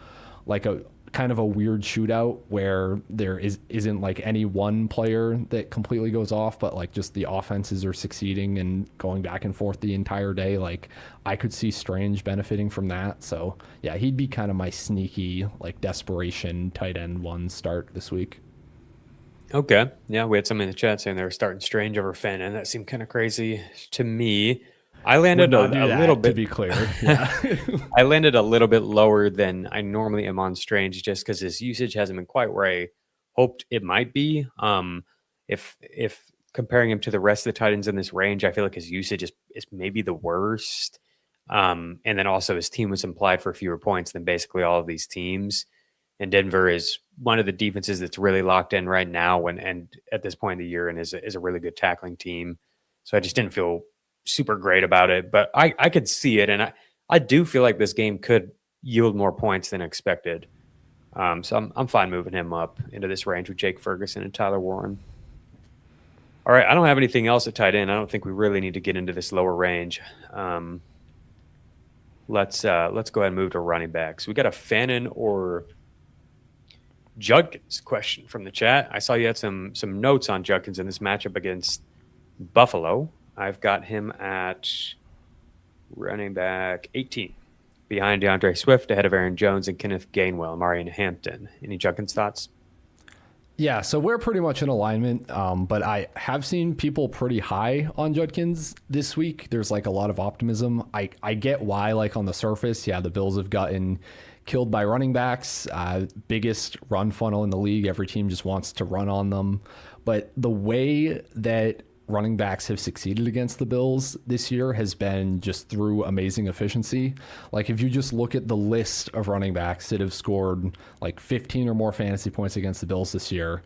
like a kind of a weird shootout where there isn't like any one player that completely goes off, but like just the offenses are succeeding and going back and forth the entire day. Like I could see Strange benefiting from that. So yeah, he'd be kind of my sneaky like desperation tight end 1 start this week. Okay. Yeah, we had some in the chat saying they were starting Strange over Fenn, and that seemed kind of crazy to me. I landed a little bit, to be clear. Yeah. I landed a little bit lower than I normally am on Strange, just because his usage hasn't been quite where I hoped it might be. If comparing him to the rest of the tight ends in this range, I feel like his usage is maybe the worst. And then also his team was implied for fewer points than basically all of these teams. And Denver is one of the defenses that's really locked in right now, and at this point in the year, and is a really good tackling team. So I just didn't feel super great about it, but I could see it, and I do feel like this game could yield more points than expected. So I'm fine moving him up into this range with Jake Ferguson and Tyler Warren. All right, I don't have anything else at tight end. I don't think we really need to get into this lower range. Let's go ahead and move to running backs. We got a Fannin or Judkins question from the chat. I saw you had some notes on Judkins in this matchup against Buffalo. I've got him at running back 18, behind DeAndre Swift, ahead of Aaron Jones and Kenneth Gainwell, Marion Hampton. Any Judkins thoughts? Yeah, so we're pretty much in alignment, but I have seen people pretty high on Judkins this week. There's like a lot of optimism. I get why, like on the surface, the Bills have gotten killed by running backs, biggest run funnel in the league. Every team just wants to run on them. But the way that running backs have succeeded against the Bills this year has been just through amazing efficiency. Like if you just look at the list of running backs that have scored like 15 or more fantasy points against the Bills this year,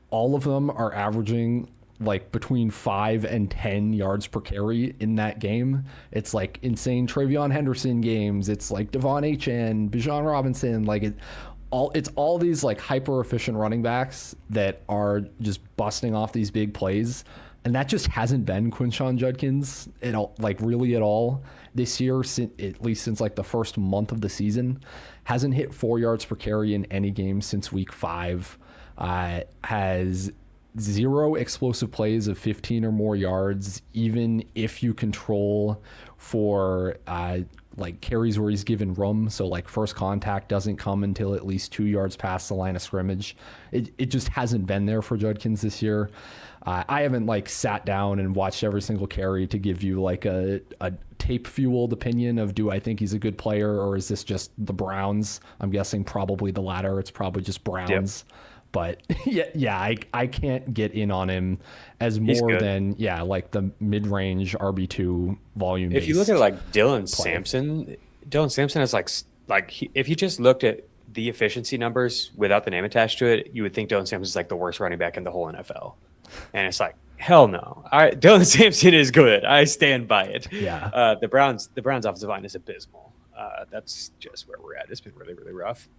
all of them are averaging like between 5 and 10 yards per carry in that game. It's like insane Travion Henderson games. It's like Devon Achane, Bijan Robinson, like it's all these like hyper efficient running backs that are just busting off these big plays. And that just hasn't been Quinshon Judkins at all, like really at all this year, at least since like the first month of the season. Hasn't hit 4 yards per carry in any game since week 5. Has 0 explosive plays of 15 or more yards, even if you control for like carries where he's given room. So like first contact doesn't come until at least 2 yards past the line of scrimmage. It just hasn't been there for Judkins this year. I haven't like sat down and watched every single carry to give you like a tape fueled opinion of do I think he's a good player or is this just the Browns? I'm guessing probably the latter. It's probably just Browns. Yep. But I can't get in on him as more than like the mid-range RB2 volume. If you look at like Dylan Sampson is like if you just looked at the efficiency numbers without the name attached to it, you would think Dylan Sampson is like the worst running back in the whole NFL. And it's like, hell no. Dylan Sampson is good. I stand by it. Yeah. The Browns offensive line is abysmal. That's just where we're at. It's been really, really rough.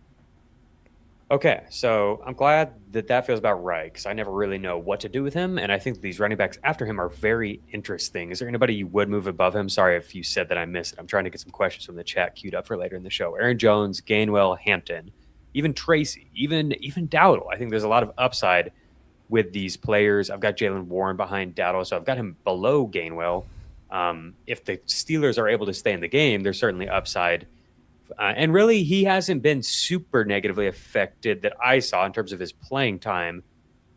Okay, so I'm glad that feels about right because I never really know what to do with him, and I think these running backs after him are very interesting. Is there anybody you would move above him? Sorry if you said that I missed it. I'm trying to get some questions from the chat queued up for later in the show. Aaron Jones, Gainwell, Hampton, even Tracy, even Dowdle. I think there's a lot of upside with these players. I've got Jaylen Warren behind Dowdle, so I've got him below Gainwell. If the Steelers are able to stay in the game, there's certainly upside. And really, he hasn't been super negatively affected that I saw in terms of his playing time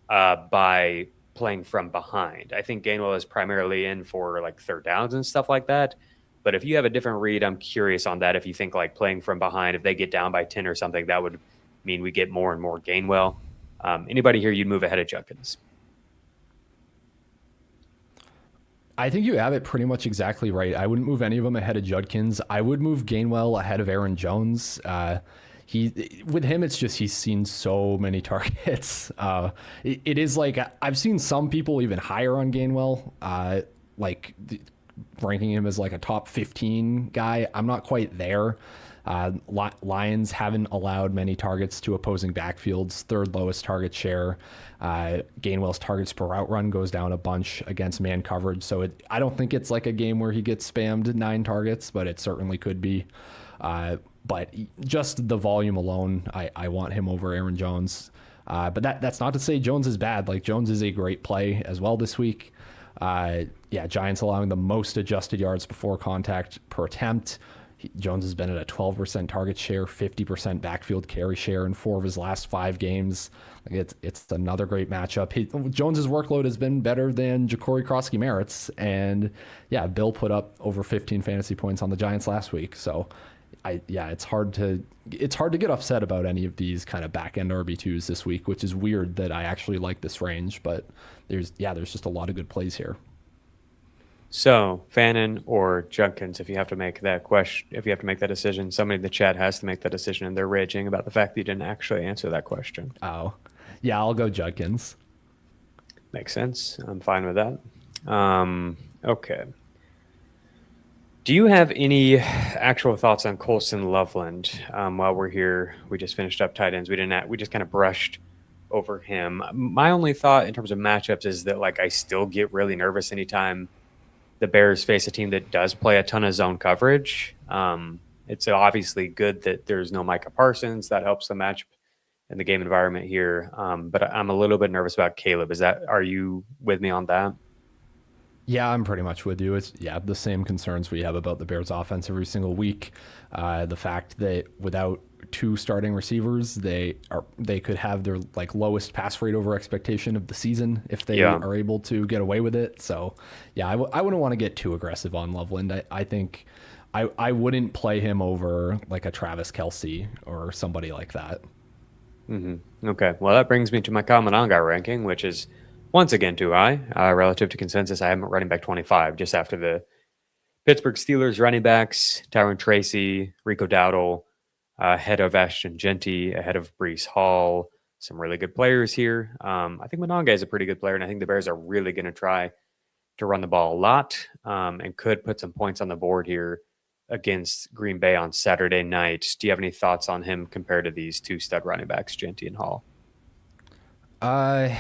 by playing from behind. I think Gainwell is primarily in for like third downs and stuff like that. But if you have a different read, I'm curious on that. If you think like playing from behind, if they get down by 10 or something, that would mean we get more and more Gainwell. Anybody here you'd move ahead of Judkins? I think you have it pretty much exactly right. I wouldn't move any of them ahead of Judkins. I would move Gainwell ahead of Aaron Jones. With him, it's just he's seen so many targets. It is like I've seen some people even higher on Gainwell, ranking him as like a top 15 guy. I'm not quite there. Lions haven't allowed many targets to opposing backfields, third lowest target share. Gainwell's targets per route run goes down a bunch against man coverage. So I don't think it's like a game where he gets spammed 9 targets, but it certainly could be. But just the volume alone, I want him over Aaron Jones. But that's not to say Jones is bad. Like Jones is a great play as well this week. Giants allowing the most adjusted yards before contact per attempt. Jones has been at a 12% target share, 50% backfield carry share in 4 of his last 5 games. It's another great matchup. Jones's workload has been better than Ja'Cory Krosky-Merritt's, and Bill put up over 15 fantasy points on the Giants last week. So, it's hard to get upset about any of these kind of back end RB2s this week, which is weird that I actually like this range, but there's just a lot of good plays here. So, Fannin or Judkins, if you have to make that decision, somebody in the chat has to make that decision, and they're raging about the fact that you didn't actually answer that question. Oh, yeah, I'll go Judkins. Makes sense. I'm fine with that. Okay. Do you have any actual thoughts on Colston Loveland while we're here? We just finished up tight ends. We just kind of brushed over him. My only thought in terms of matchups is that I still get really nervous anytime the Bears face a team that does play a ton of zone coverage. It's obviously good that there's no Micah Parsons. That helps the matchup in the game environment here. But I'm a little bit nervous about Caleb. Are you with me on that? Yeah, I'm pretty much with you. It's the same concerns we have about the Bears offense every single week. The fact that without 2 starting receivers, they could have their lowest pass rate over expectation of the season if they are able to get away with it. So I wouldn't want to get too aggressive on Loveland. I think I wouldn't play him over like a Travis Kelce or somebody like that. Okay, well, that brings me to my Kamananga ranking, which is once again too high. Relative to consensus, I have him at running back 25, just after the Pittsburgh Steelers running backs, Tyron Tracy, Rico Dowdle, ahead of Ashton Genty, ahead of Breece Hall. Some really good players here. I think Mononga is a pretty good player, and I think the Bears are really going to try to run the ball a lot and could put some points on the board here against Green Bay on Saturday night. Do you have any thoughts on him compared to these two stud running backs, Genty and Hall? The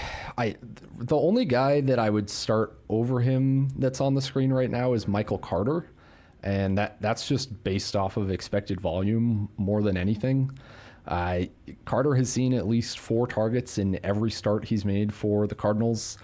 only guy that I would start over him that's on the screen right now is Michael Carter, and that's just based off of expected volume more than anything. Carter has seen at least 4 targets in every start he's made for the Cardinals.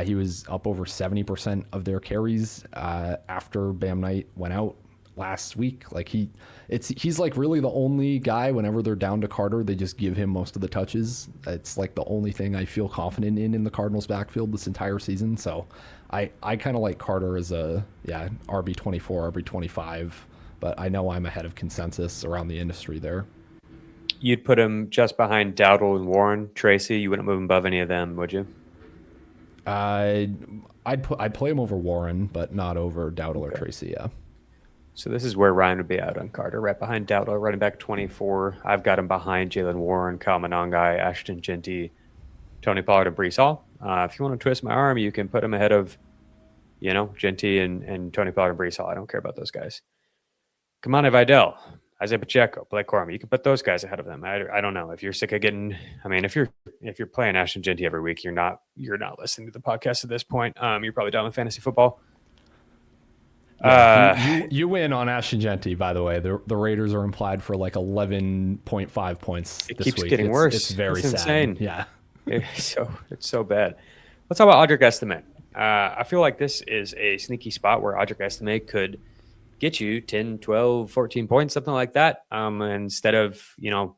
He was up over 70% of their carries after Bam Knight went out last week. Like he's like really the only guy whenever they're down to Carter, they just give him most of the touches. It's like the only thing I feel confident in the Cardinals backfield this entire season. So I kind of like Carter as a RB24, RB25, but I know I'm ahead of consensus around the industry there. You'd put him just behind Dowdle and Warren, Tracy. You wouldn't move him above any of them, would you? I'd play him over Warren, but not over Dowdle or Tracy. Yeah. So this is where Ryan would be out on Carter, right behind Dowdle, running back 24. I've got him behind Jalen Warren, Kyle Monangai, Ashton Genty, Tony Pollard, and Breece Hall. If you want to twist my arm, you can put him ahead of, Genty and Tony Pollard and Breece Hall. I don't care about those guys. Kamani Vidal, Isaiah Pacheco, Blake Corum. You can put those guys ahead of them. I don't know if you're sick of getting. I mean, if you're playing Ashton Genty every week, you're not listening to the podcast at this point. You're probably done with fantasy football. You win on Ashton Genty, by the way. The Raiders are implied for like 11.5 points this week. It keeps getting worse. It's very sad. Insane. Yeah. It's so bad. Let's talk about Audric Estime. I feel like this is a sneaky spot where Audric Estime could get you 10, 12, 14 points, something like that. Instead of,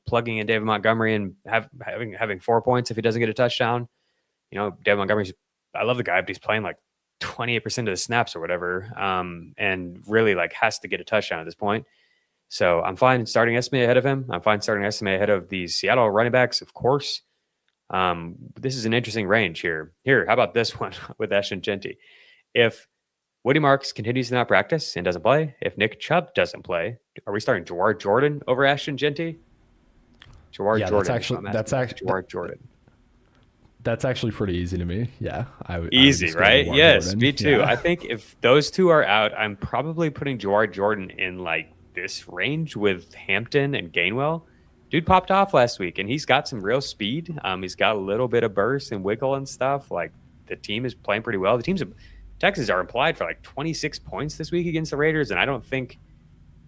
plugging in David Montgomery and having 4 points if he doesn't get a touchdown. David Montgomery's, I love the guy, but he's playing like 28% of the snaps or whatever, and really like has to get a touchdown at this point. So I'm fine starting Estime ahead of him. I'm fine starting Estime ahead of these Seattle running backs, of course. This is an interesting range here. How about this one with Ashton Genty? If Woody Marks continues to not practice and doesn't play, if Nick Chubb doesn't play, are we starting Jawar Jordan over Ashton Genty? Jordan. Jawar Jordan. That's actually pretty easy to me. Yeah. Easy, right? Yes, Jordan. me too. Yeah. I think if those two are out, I'm probably putting Jawar Jordan in like this range with Hampton and Gainwell. Dude popped off last week, and he's got some real speed. He's got a little bit of burst and wiggle and stuff. Like, the team is playing pretty well. Texans are implied for like 26 points this week against the Raiders, and I don't think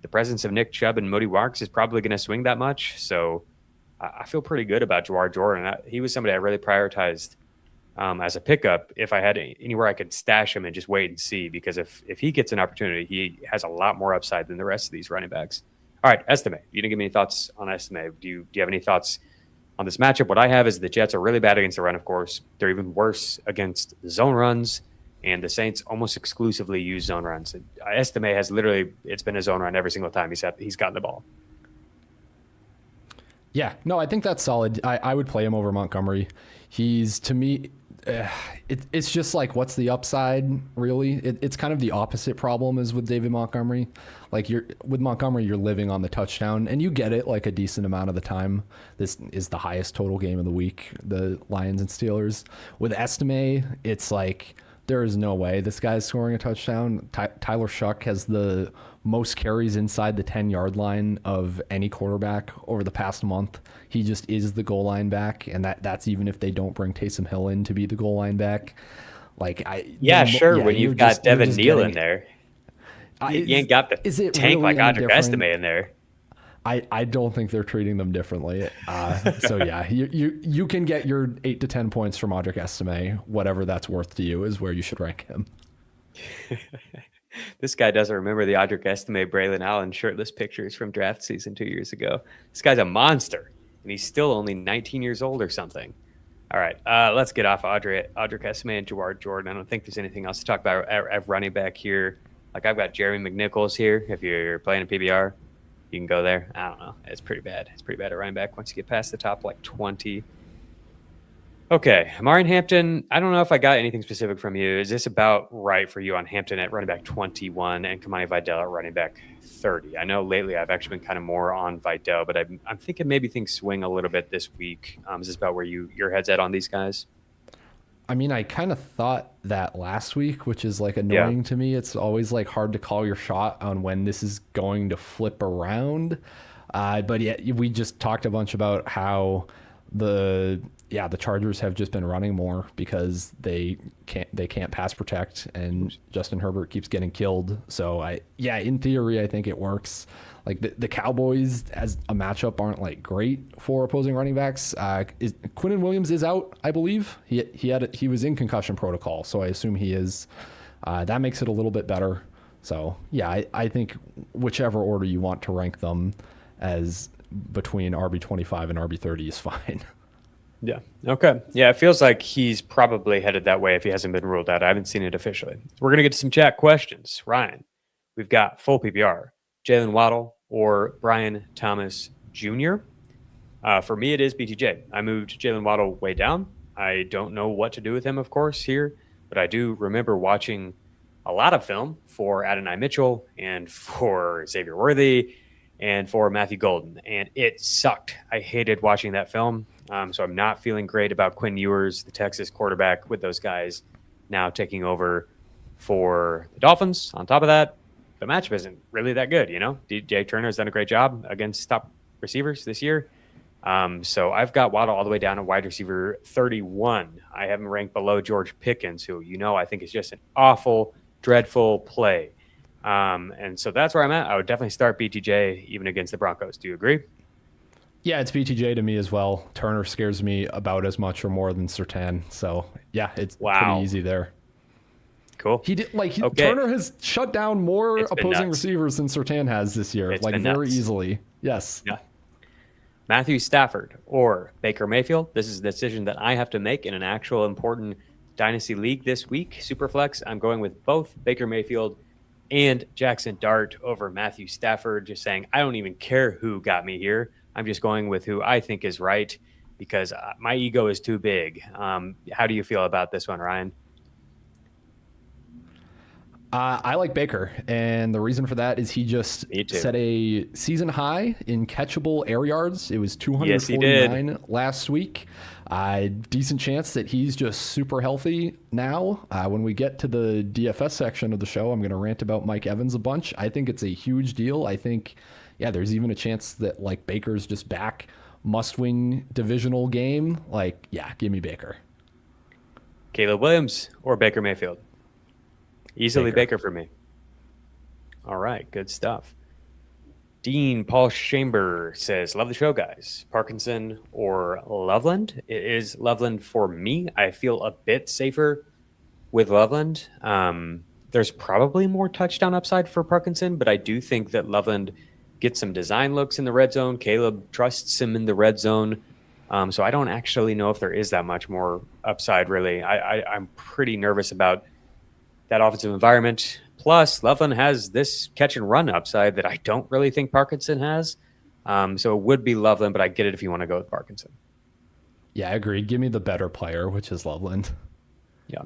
the presence of Nick Chubb and Woody Marks is probably going to swing that much. So I feel pretty good about Jawar Jordan. He was somebody I really prioritized as a pickup if I had anywhere I could stash him and just wait and see, because if he gets an opportunity, he has a lot more upside than the rest of these running backs. All right, Estime. You didn't give me any thoughts on Estime. Do you have any thoughts on this matchup? What I have is the Jets are really bad against the run, of course. They're even worse against zone runs, and the Saints almost exclusively use zone runs. Estime has literally, it's been a zone run every single time he's gotten the ball. Yeah, no, I think that's solid. I would play him over Montgomery. He's, to me, it's just like, what's the upside, really? It's kind of the opposite problem as with David Montgomery. Like, with Montgomery, you're living on the touchdown, and you get it like a decent amount of the time. This is the highest total game of the week, the Lions and Steelers. With Estime, it's like, there is no way this guy's scoring a touchdown. Tyler Shuck has the most carries inside the 10-yard line of any quarterback over the past month. He just is the goal line back, and that's even if they don't bring Taysom Hill in to be the goal line back. When you've got Devin Neal in there. You ain't got the tank really like Audric Estime in there. I don't think they're treating them differently. So yeah, you can get your 8 to 10 points from Audric Estime. Whatever that's worth to you is where you should rank him. This guy doesn't remember the Audric Estime Braylon Allen shirtless pictures from draft season 2 years ago. This guy's a monster, and he's still only 19 years old or something. All right, let's get off Audric Estime and Jawar Jordan. I don't think there's anything else to talk about at running back here. Like I've got Jeremy McNichols here. If you're playing a PBR, you can go there. I don't know. It's pretty bad. It's pretty bad at running back once you get past the top like 20. Okay, Amari Hampton, I don't know if I got anything specific from you. Is this about right for you on Hampton at running back 21 and Kamani Vidal at running back 30? I know lately I've actually been kind of more on Vidal, but I'm thinking maybe things swing a little bit this week. Is this about where your head's at on these guys? I mean, I kind of thought that last week, which is like annoying to me. It's always like hard to call your shot on when this is going to flip around. But yeah, we just talked a bunch about how the Chargers have just been running more because they can't pass protect, and Justin Herbert keeps getting killed. So in theory, I think it works. Like the Cowboys as a matchup aren't like great for opposing running backs. Quinnen Williams is out, I believe. He was in concussion protocol, so I assume he is. That makes it a little bit better. So yeah, I think whichever order you want to rank them as between RB25 and RB30 is fine. Yeah. Okay. Yeah, it feels like he's probably headed that way if he hasn't been ruled out. I haven't seen it officially. We're going to get to some chat questions. Ryan, we've got full PPR, Jalen Waddle or Brian Thomas Jr. For me, it is BTJ. I moved Jalen Waddle way down. I don't know what to do with him, of course, here, but I do remember watching a lot of film for Adonai Mitchell and for Xavier Worthy and for Matthew Golden, and it sucked. I hated watching that film. So I'm not feeling great about Quinn Ewers, the Texas quarterback, with those guys now taking over for the Dolphins. On top of that, the matchup isn't really that good, you know? DJ Turner has done a great job against top receivers this year. So I've got Waddle all the way down at wide receiver 31. I have him ranked below George Pickens, who, I think is just an awful, dreadful play. And so that's where I'm at. I would definitely start BTJ even against the Broncos. Do you agree? Yeah, it's BTJ to me as well. Turner scares me about as much or more than Surtain. So yeah, it's pretty easy there. Cool. Turner has shut down more opposing receivers than Surtain has this year, very easily. Yes. Yeah. Matthew Stafford or Baker Mayfield. This is a decision that I have to make in an actual important dynasty league this week. Superflex. I'm going with both Baker Mayfield and Jackson Dart over Matthew Stafford. Just saying, I don't even care who got me here. I'm just going with who I think is right because my ego is too big. How do you feel about this one, Ryan? I like Baker, and the reason for that is he just set a season high in catchable air yards. It was 249 last week. Decent chance that he's just super healthy now. When we get to the DFS section of the show, I'm going to rant about Mike Evans a bunch. I think it's a huge deal. I think there's even a chance that Baker's just back, must-win divisional game. Give me Baker. Caleb Williams or Baker Mayfield? Easily Baker for me. All right, good stuff. Dean Paul Chamber says, love the show, guys. Parkinson or Loveland? It is Loveland for me. I feel a bit safer with Loveland. There's probably more touchdown upside for Parkinson, but I do think that Loveland gets some design looks in the red zone. Caleb trusts him in the red zone. So I don't actually know if there is that much more upside, really. I'm pretty nervous about that offensive environment. Plus, Loveland has this catch and run upside that I don't really think Parkinson has. So it would be Loveland, but I get it if you want to go with Parkinson. Yeah, I agree. Give me the better player, which is Loveland. Yeah.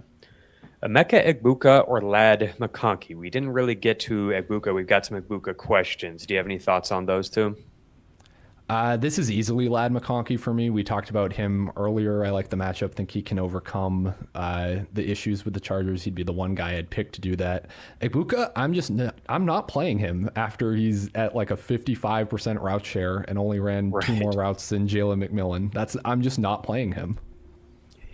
Emeka Egbuka or Lad McConkey? We didn't really get to Egbuka. We've got some Egbuka questions. Do you have any thoughts on those two? This is easily Lad McConkey for me. We talked about him earlier. I like the matchup. Think he can overcome the issues with the Chargers. He'd be the one guy I'd pick to do that. Egbuka, I'm not playing him after he's at a 55% route share and only ran 2 more routes than Jalen McMillan. I'm just not playing him.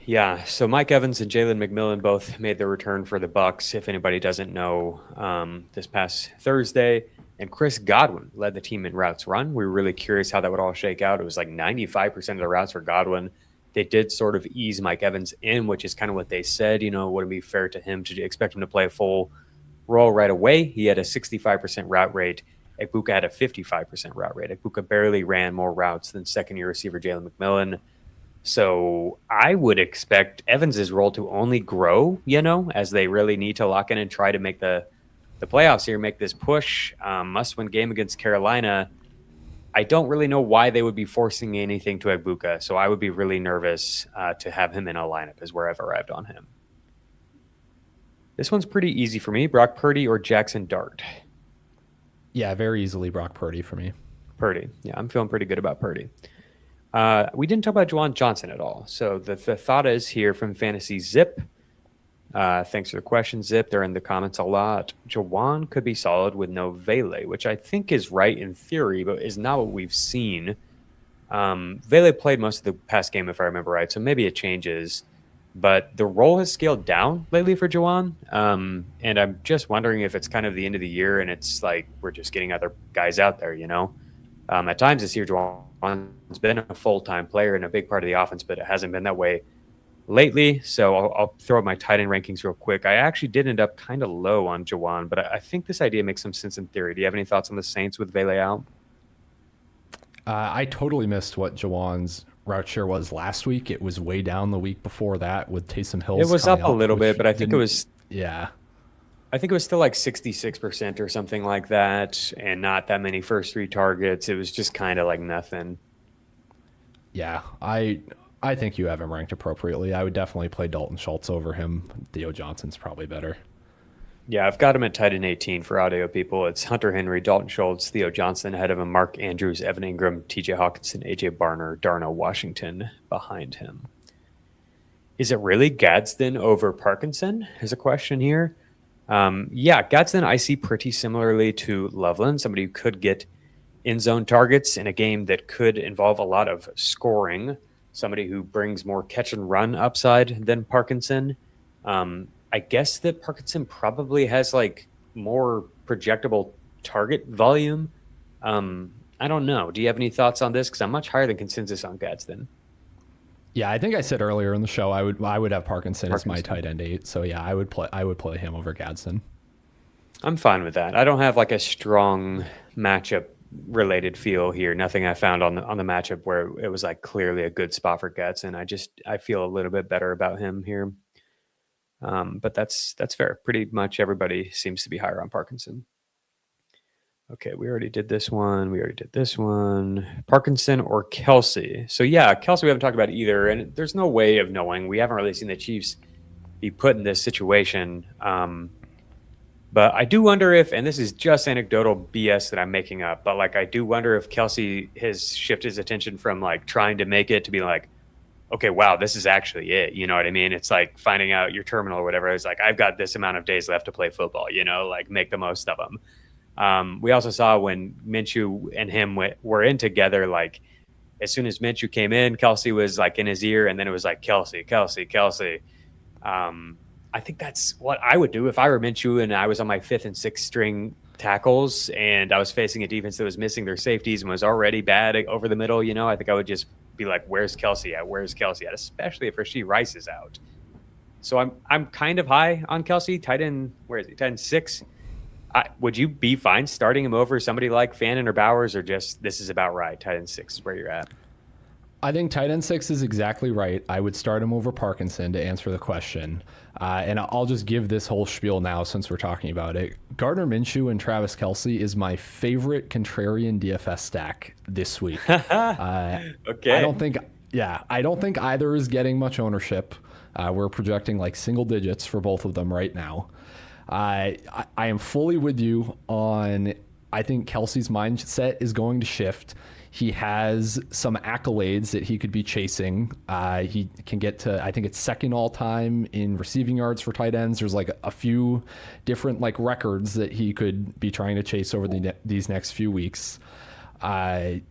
Yeah, so Mike Evans and Jalen McMillan both made their return for the Bucs, if anybody doesn't know, this past Thursday. And Chris Godwin led the team in routes run. We were really curious how that would all shake out. It was 95% of the routes for Godwin. They did sort of ease Mike Evans in, which is kind of what they said. Would it be fair to him to expect him to play a full role right away? He had a 65% route rate. Egbuka had a 55% route rate. Egbuka barely ran more routes than second-year receiver Jalen McMillan. So I would expect Evans's role to only grow, as they really need to lock in and try to make the the playoffs here make this push, must-win game against Carolina. I don't really know why they would be forcing anything to Egbuka, so I would be really nervous to have him in a lineup is where I've arrived on him. This one's pretty easy for me. Brock Purdy or Jackson Dart? Yeah, very easily Brock Purdy for me. Purdy. Yeah, I'm feeling pretty good about Purdy. We didn't talk about Juwan Johnson at all. So the thought is here from Fantasy Zip. Thanks for the question, Zip. They're in the comments a lot. Juwan could be solid with no Vele, which I think is right in theory, but is not what we've seen. Vele played most of the past game, if I remember right, so maybe it changes. But the role has scaled down lately for Juwan, and I'm just wondering if it's kind of the end of the year and it's like we're just getting other guys out there, you know? At times this year, Juwan's been a full-time player and a big part of the offense, but it hasn't been that way lately. So I'll throw up my tight end rankings real quick. I actually did end up kind of low on Juwan, but I think this idea makes some sense in theory. Do you have any thoughts on the Saints with Vele out? I totally missed what Juwan's route share was last week. It was way down the week before that with Taysom Hill. It was up a little bit, but I think it was... Yeah. I think it was still like 66% or something like that, and not that many first 3 targets. It was just kind of like nothing. Yeah, I think you have him ranked appropriately. I would definitely play Dalton Schultz over him. Theo Johnson's probably better. Yeah, I've got him at tight end 18 for audio people. It's Hunter Henry, Dalton Schultz, Theo Johnson ahead of him, Mark Andrews, Evan Ingram, TJ Hawkinson, AJ Barner, Darnell Washington behind him. Is it really Gadsden over Parkinson? Is a question here. Yeah, Gadsden I see pretty similarly to Loveland, somebody who could get in-zone targets in a game that could involve a lot of scoring, somebody who brings more catch-and-run upside than Parkinson. I guess that Parkinson probably has like more projectable target volume. I don't know. Do you have any thoughts on this? Because I'm much higher than consensus on Gadsden. Yeah, I think I said earlier in the show I would have Parkinson as my tight end 8. So yeah, I would play him over Gadsden. I'm fine with that. I don't have like a strong matchup related feel here. Nothing I found on the matchup where it was like clearly a good spot for Gadsden. I feel a little bit better about him here. But that's fair. Pretty much everybody seems to be higher on Parkinson. Okay, we already did this one. Parkinson or Kelsey. So yeah, Kelsey we haven't talked about either, and there's no way of knowing. We haven't really seen the Chiefs be put in this situation. But I do wonder if, and this is just anecdotal BS that I'm making up, but like I do wonder if Kelsey has shifted his attention from like trying to make it to be like, okay, wow, this is actually it. You know what I mean? It's like finding out your terminal or whatever. It's like, I've got this amount of days left to play football, you know, like make the most of them. We also saw when Minshew and him were in together, like as soon as Minshew came in, Kelsey was like in his ear, and then it was like Kelsey. I think that's what I would do if I were Minshew and I was on my 5th and 6th string tackles and I was facing a defense that was missing their safeties and was already bad over the middle. You know, I think I would just be like, "Where's Kelsey at? Where's Kelsey at?" Especially if Rashee Rice is out. So I'm kind of high on Kelsey. Tight end, where is he? Tight end 6. Would you be fine starting him over somebody like Fannin or Bowers, or just this is about right? Tight end 6 is where you're at. I think tight end 6 is exactly right. I would start him over Parkinson to answer the question. And I'll just give this whole spiel now since we're talking about it. Gardner Minshew and Travis Kelce is my favorite contrarian DFS stack this week. Okay. I don't think either is getting much ownership. We're projecting like single digits for both of them right now. I am fully with you on, I think Kelce's mindset is going to shift. He has some accolades that he could be chasing. He can get to, I think it's 2nd all time in receiving yards for tight ends. There's like a few different like records that he could be trying to chase over these next few weeks. 3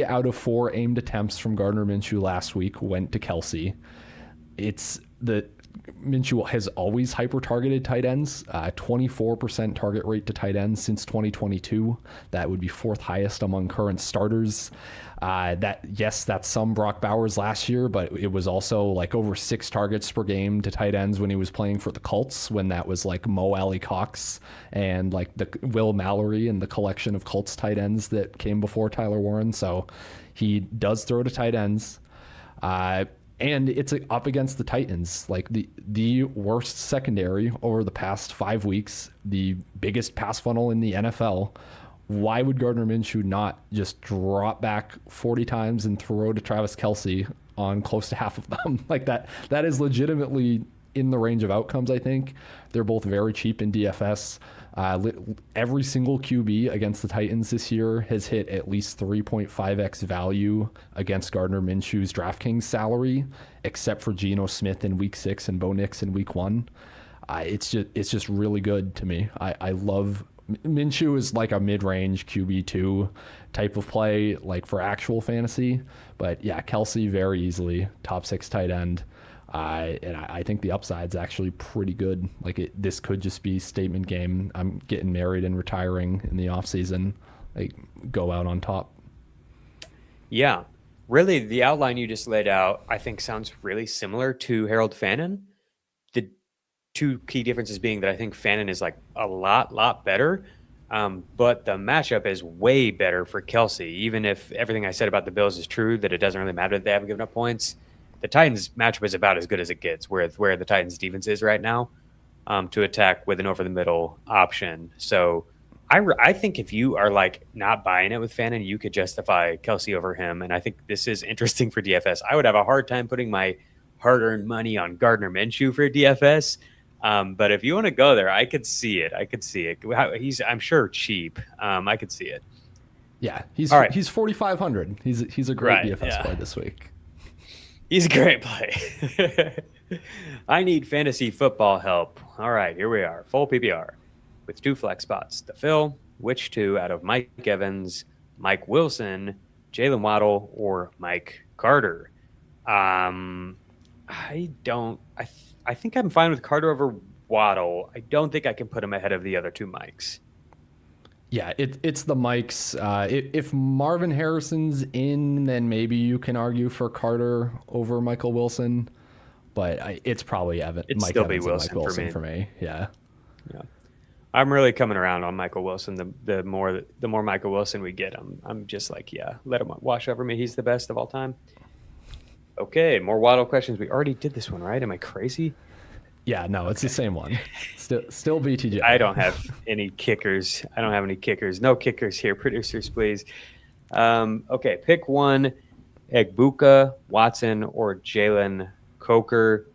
out of 4 aimed attempts from Gardner Minshew last week went to Kelce. It's the Minshew has always hyper-targeted tight ends, 24% target rate to tight ends since 2022. That would be 4th highest among current starters. That's some Brock Bowers last year, but it was also like over 6 targets per game to tight ends when he was playing for the Colts, when that was like Mo Alley Cox and like the Will Mallory and the collection of Colts tight ends that came before Tyler Warren. So he does throw to tight ends. And it's up against the Titans, like the worst secondary over the past 5 weeks, the biggest pass funnel in the NFL. Why would Gardner Minshew not just drop back 40 times and throw to Travis Kelce on close to half of them? Like that is legitimately in the range of outcomes, I think. They're both very cheap in DFS. Every single QB against the Titans this year has hit at least 3.5x value against Gardner Minshew's DraftKings salary, except for Geno Smith in week 6 and Bo Nix in week 1. It's just really good to me. I love Minshew is like a mid-range QB2 type of play, like for actual fantasy. But yeah, Kelce very easily top 6 tight end. And I think the upside's actually pretty good. Like this could just be statement game. I'm getting married and retiring in the offseason. Like go out on top. Yeah, really, the outline you just laid out, I think, sounds really similar to Harold Fannin. The two key differences being that I think Fannin is like a lot better, but the matchup is way better for Kelce. Even if everything I said about the Bills is true, that it doesn't really matter that they haven't given up points. The Titans matchup is about as good as it gets, where the Titans defense is right now, to attack with an over the middle option. So I think if you are like not buying it with Fannin, you could justify Kelce over him. And I think this is interesting for DFS. I would have a hard time putting my hard-earned money on Gardner Minshew for DFS. But if you want to go there, I could see it. He's, I'm sure, cheap. I could see it. Yeah, he's 4,500. He's a great DFS play this week. He's a great play. I need fantasy football help. All right, here we are. Full PPR with 2 flex spots to fill. Which 2 out of Mike Evans, Mike Wilson, Jalen Waddle, or Mike Carter? I think I'm fine with Carter over Waddle. I don't think I can put him ahead of the other 2 Mikes. Yeah, it's the Mikes. If Marvin Harrison's in, then maybe you can argue for Carter over Michael Wilson. But it's probably Mike still Evans be Wilson, and Mike Wilson for me. Yeah. I'm really coming around on Michael Wilson. The more Michael Wilson we get, I'm just like, yeah, let him wash over me. He's the best of all time. Okay, more Waddle questions. We already did this one, right? Am I crazy? Yeah, no, it's the same one. Still BTJ. I don't have any kickers. No kickers here. Producers, please. Okay, pick one. Egbuka, Watson, or Jalen Coker.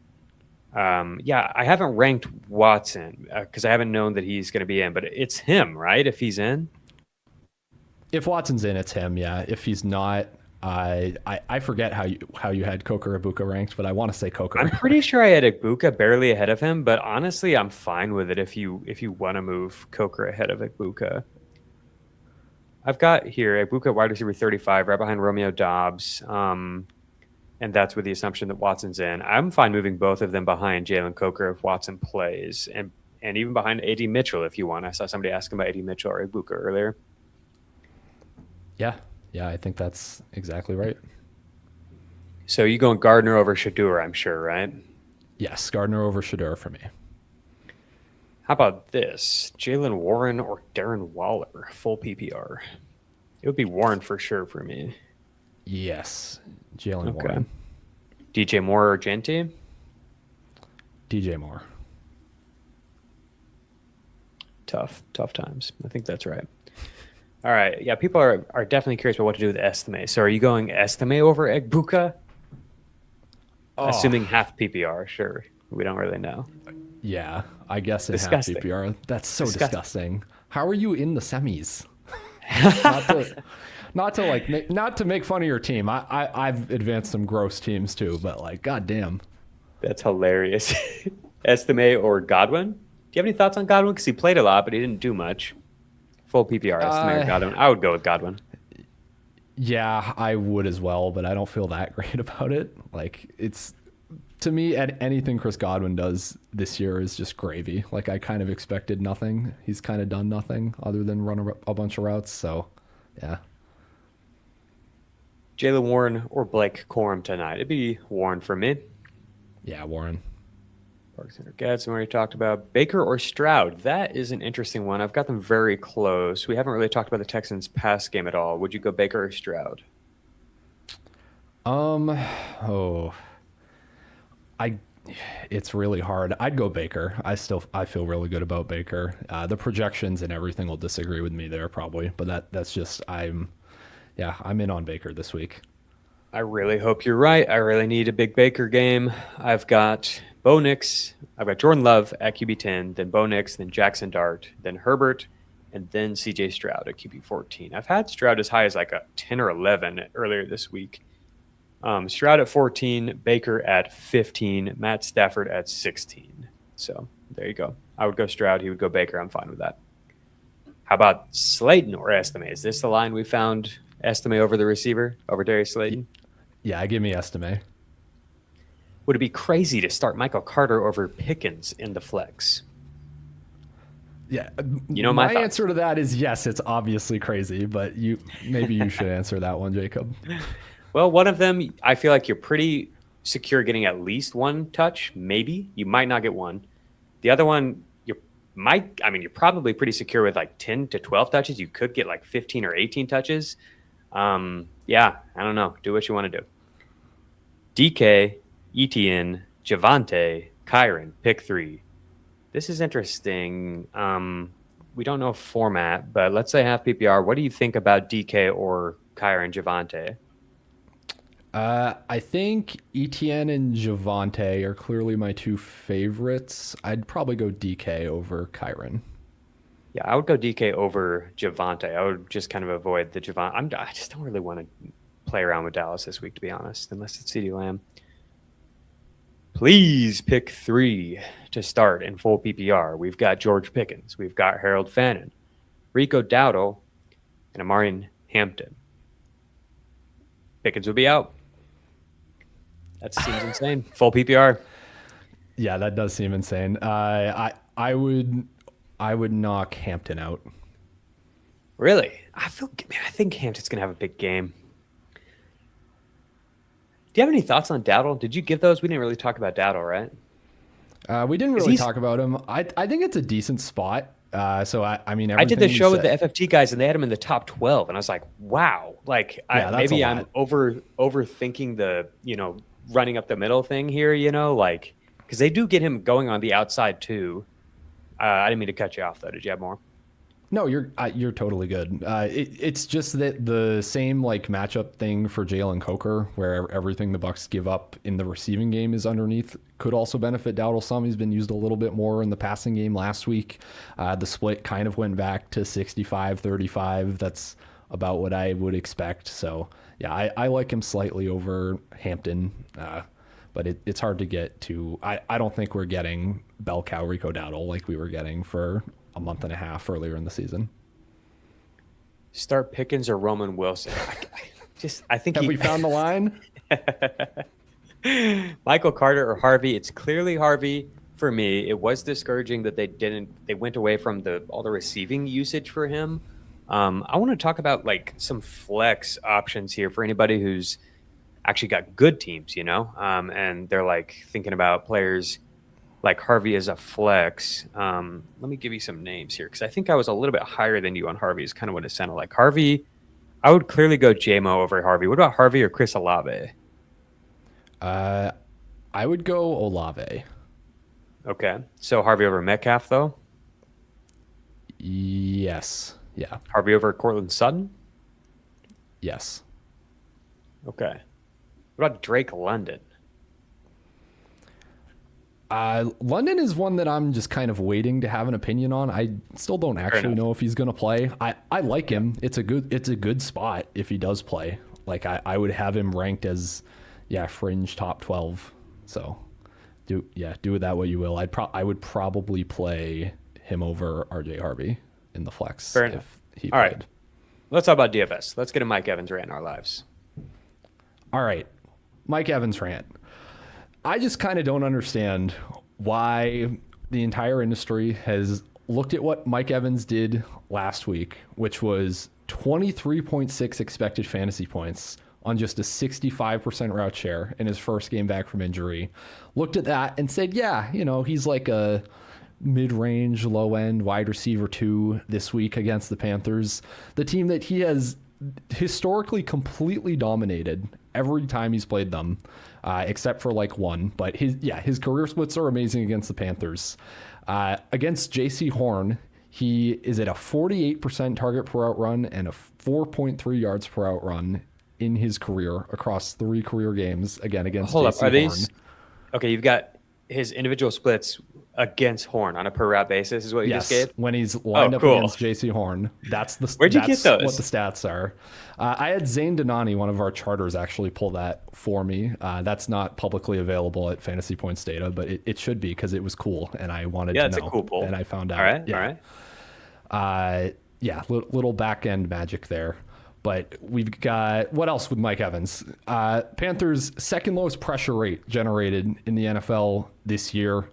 I haven't ranked Watson because I haven't known that he's going to be in, but it's him, right? If he's in? If Watson's in, it's him, yeah. If he's not, I forget how you had Coker Egbuka ranked, but I want to say Coker. I'm pretty sure I had Egbuka barely ahead of him, but honestly, I'm fine with it if you want to move Coker ahead of Egbuka. I've got here Egbuka wide receiver 35, right behind Romeo Doubs, and that's with the assumption that Watson's in. I'm fine moving both of them behind Jalen Coker if Watson plays, and even behind A.D. Mitchell if you want. I saw somebody asking about A.D. Mitchell or Egbuka earlier. Yeah, I think that's exactly right. So you going Gardner over Shedeur, I'm sure, right? Yes, Gardner over Shedeur for me. How about this? Jalen Warren or Darren Waller, full PPR? It would be Warren for sure for me. Yes, Jalen Warren. DJ Moore or Genty? DJ Moore. Tough times. I think that's right. All right. Yeah, people are definitely curious about what to do with Estime. So are you going Estime over Egbuka? Assuming half PPR, sure. We don't really know. Yeah, I guess in Disgusting. half PPR. That's so disgusting. How are you in the semis? not to make fun of your team. I've advanced some gross teams too, but like, goddamn. That's hilarious. Estime or Godwin? Do you have any thoughts on Godwin? Because he played a lot, but he didn't do much. Full PPR, Estime or Godwin? I would go with Godwin. Yeah, I would as well, but I don't feel that great about it. Like, it's, to me, anything Chris Godwin does this year is just gravy. Like, I kind of expected nothing. He's kind of done nothing other than run a bunch of routes, so, yeah. Jalen Warren or Blake Corum tonight? It'd be Warren for me. Yeah, Warren. Park Center Gadsden, we already talked about. Baker or Stroud? That is an interesting one. I've got them very close. We haven't really talked about the Texans' pass game at all. Would you go Baker or Stroud? It's really hard. I'd go Baker. I feel really good about Baker. The projections and everything will disagree with me there probably, but that's just I'm in on Baker this week. I really hope you're right. I really need a big Baker game. I've got Bo Nix. I've got Jordan Love at QB10, then Bo Nix, then Jackson Dart, then Herbert, and then CJ Stroud at QB14. I've had Stroud as high as like a 10 or 11 earlier this week. Stroud at 14, Baker at 15, Matt Stafford at 16. So there you go. I would go Stroud. He would go Baker. I'm fine with that. How about Slayton or Estime? Is this the line we found? Estime over the receiver, over Darius Slayton? Yeah, give me Estime. Would it be crazy to start Michael Carter over Pickens in the flex? Yeah, my answer to that is yes. It's obviously crazy, but maybe you should answer that one, Jacob. Well, one of them, I feel like you're pretty secure getting at least one touch. Maybe you might not get one. The other one, you're probably pretty secure with like 10 to 12 touches. You could get like 15 or 18 touches. Yeah, I don't know. Do what you want to do. DK, ETN, Javante, Kyron, pick 3. This is interesting. We don't know format, but let's say half PPR. What do you think about DK or Kyron Javante? I think ETN and Javante are clearly my 2 favorites. I'd probably go DK over Kyron. Yeah, I would go DK over Javante. I would just kind of avoid the Javante. I just don't really want to play around with Dallas this week, to be honest, unless it's CeeDee Lamb. Please pick 3 to start in full PPR. We've got George Pickens. We've got Harold Fannin, Rico Dowdle, and Amarian Hampton. Pickens would be out. That seems insane. Full PPR. Yeah, that does seem insane. I would knock Hampton out. Really? I think Hampton's gonna have a big game. Do you have any thoughts on Dowdle? Did you give those? We didn't really talk about Dowdle, right? We didn't really talk about him. I think it's a decent spot. I did the show with the FFT guys, and they had him in the top 12, and I was like, wow. Like, maybe I'm overthinking the, running up the middle thing here, because they do get him going on the outside too. I didn't mean to cut you off though. Did you have more? No, you're totally good. It's just that the same like matchup thing for Jalen Coker, where everything the Bucs give up in the receiving game is underneath, could also benefit Dowdle some. He's been used a little bit more in the passing game last week. The split kind of went back to 65-35. That's about what I would expect. So yeah, I like him slightly over Hampton, but it's hard to get to. I don't think we're getting bell cow Rico Dowdle like we were getting for a month and a half earlier in the season. Start Pickens or Roman Wilson. I think we found the line? Michael Carter or Harvey. It's clearly Harvey for me. It was discouraging that they went away from all the receiving usage for him. I want to talk about like some flex options here for anybody who's actually got good teams, and they're like thinking about players like Harvey as a flex. Let me give you some names here because I think I was a little bit higher than you on Harvey is kind of what it sounded like. Harvey, I would clearly go JMO over Harvey. What about Harvey or Chris Olave? I would go Olave. Okay. So Harvey over Metcalf, though? Yes. Yeah. Harvey over Cortland Sutton? Yes. Okay. What about Drake London? London is one that I'm just kind of waiting to have an opinion on. I still don't actually know if he's going to play. I like him. It's a good spot if he does play. Like I would have him ranked as fringe top 12. So do with that what you will. I would probably play him over RJ Harvey in the flex. Fair enough. If he All played. right. Let's talk about DFS. Let's get a Mike Evans rant in our lives. All right. Mike Evans rant. I just kind of don't understand why the entire industry has looked at what Mike Evans did last week, which was 23.6 expected fantasy points on just a 65% route share in his first game back from injury. Looked at that and said, he's like a mid-range, low-end wide receiver 2 this week against the Panthers, the team that he has historically completely dominated every time he's played them, except for like one. But his career splits are amazing against the Panthers. Against J.C. Horn, he is at a 48% target per out run and a 4.3 yards per out run in his career across 3 career games. Again, against Hold up, J.C. are Horn. these okay? You've got his individual splits against Horn on a per route basis, is what you just gave? When he's lined up against J.C. Horn. That's Where'd you get those? What the stats are. I had Zane Donani, one of our charters, actually pull that for me. That's not publicly available at Fantasy Points Data, but it should be because it was cool, and I wanted to know. Yeah, it's a cool pull. And I found out. All right. Little back end magic there. But we've got, what else with Mike Evans? Panthers' second lowest pressure rate generated in the NFL this year.